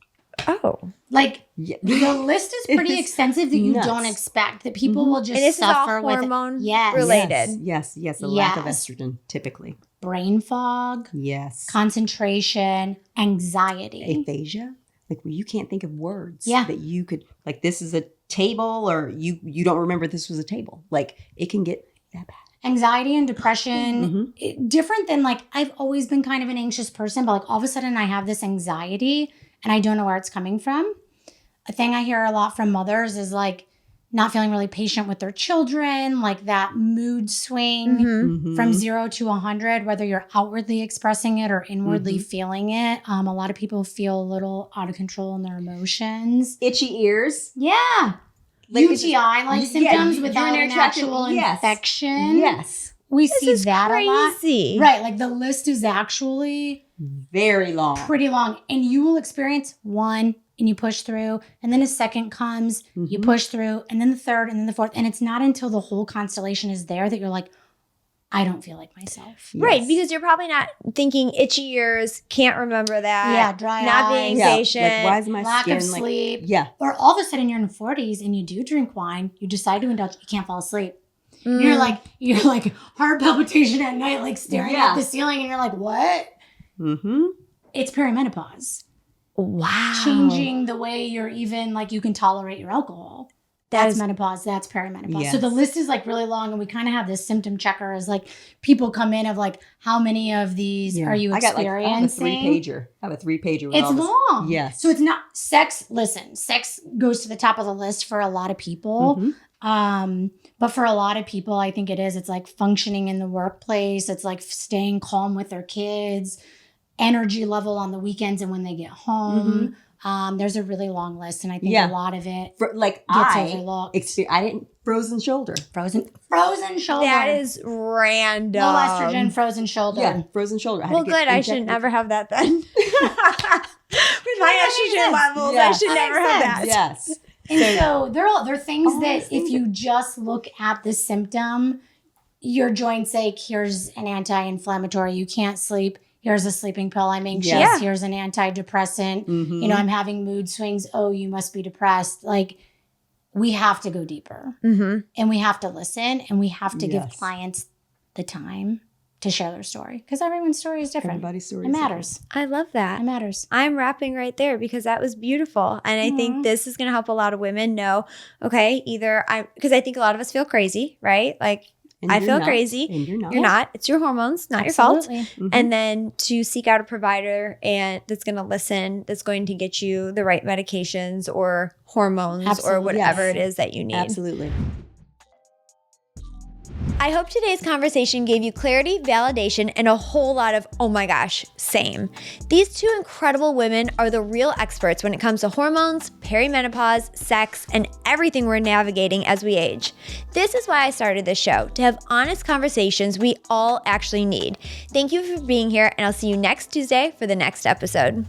Oh. Like Yeah. the list is pretty It's extensive that you nuts. don't expect, that people will just And this suffer is all with. hormone Yes. related. Yes. A lack of Yes. estrogen, typically. Brain fog, Yes. concentration, anxiety. Aphasia, like where you can't think of words Yeah. that you could, like, this is a table, or you don't remember this was a table. Like, it can get that bad. Anxiety and depression, different than like, I've always been kind of an anxious person, but like all of a sudden I have this anxiety and I don't know where it's coming from. A thing I hear a lot from mothers is like not feeling really patient with their children, like that mood swing Mm-hmm. from 0 to 100, whether you're outwardly expressing it or inwardly feeling it. A lot of people feel a little out of control in their emotions. Itchy ears. Yeah. Like, UTI-like symptoms without an urinary tract- actual yes. infection. Yes. We This see is that a lot. crazy. Right. Like the list is actually Very long. pretty long. And you will experience one and you push through. And then a second comes, you push through. And then the third and then the fourth. And it's not until the whole constellation is there that you're like, I don't feel like myself. Right, Yes. because you're probably not thinking itchy ears, can't remember that. Yeah, dry not being Yeah, patient. like, why is my Lack skin of like, sleep. yeah. Or all of a sudden you're in the 40s and you do drink wine, you decide to indulge, you can't fall asleep. Mm. You're like heart palpitation at night, like staring Yeah. at the ceiling, and you're like, what? Mm-hmm. It's perimenopause. Wow. Changing the way you're even like you can tolerate your alcohol. That's menopause. That's perimenopause. Yes. So the list is like really long, and we kind of have this symptom checker as like people come in of like, how many of these are you I have a experiencing? 3-pager. I have a 3-pager. with It's all this. long. Yes. So it's not sex. Listen, sex goes to the top of the list for a lot of people. But for a lot of people, I think it is. It's like functioning in the workplace. It's like staying calm with their kids, energy level on the weekends and when they get home. There's a really long list, and I think a lot of it like gets I overlooked. I didn't frozen shoulder. Frozen shoulder. That is random. low estrogen, frozen shoulder. Yeah, frozen shoulder. I had Well, to get good. I should injected. never have that then. With my estrogen levels, I should That never makes have sense. that. Yes. And so they're things All that these things if you just look at the symptom, your joint's ache, here's an anti-inflammatory. You can't sleep. Here's a sleeping pill. I'm anxious. Yeah. Here's an antidepressant. Mhm. You know, I'm having mood swings. Oh, you must be depressed. Like, we have to go deeper, and we have to listen, and we have to give Yes. clients the time to share their story, because everyone's story is different. Everybody's story It is matters. I love that. It matters. I'm wrapping right there because that was beautiful. And I think this is going to help a lot of women know, okay, because I think a lot of us feel crazy, right? Like, And I you're feel not, crazy. And you're not. You're not. It's your hormones, not your fault. Absolutely. And then to seek out a provider and that's going to listen, that's going to get you the right medications or hormones or Absolutely. whatever Yes. it is that you need. Absolutely. I hope today's conversation gave you clarity, validation, and a whole lot of, oh my gosh, same. These two incredible women are the real experts when it comes to hormones, perimenopause, sex, and everything we're navigating as we age. This is why I started this show, to have honest conversations we all actually need. Thank you for being here, and I'll see you next Tuesday for the next episode.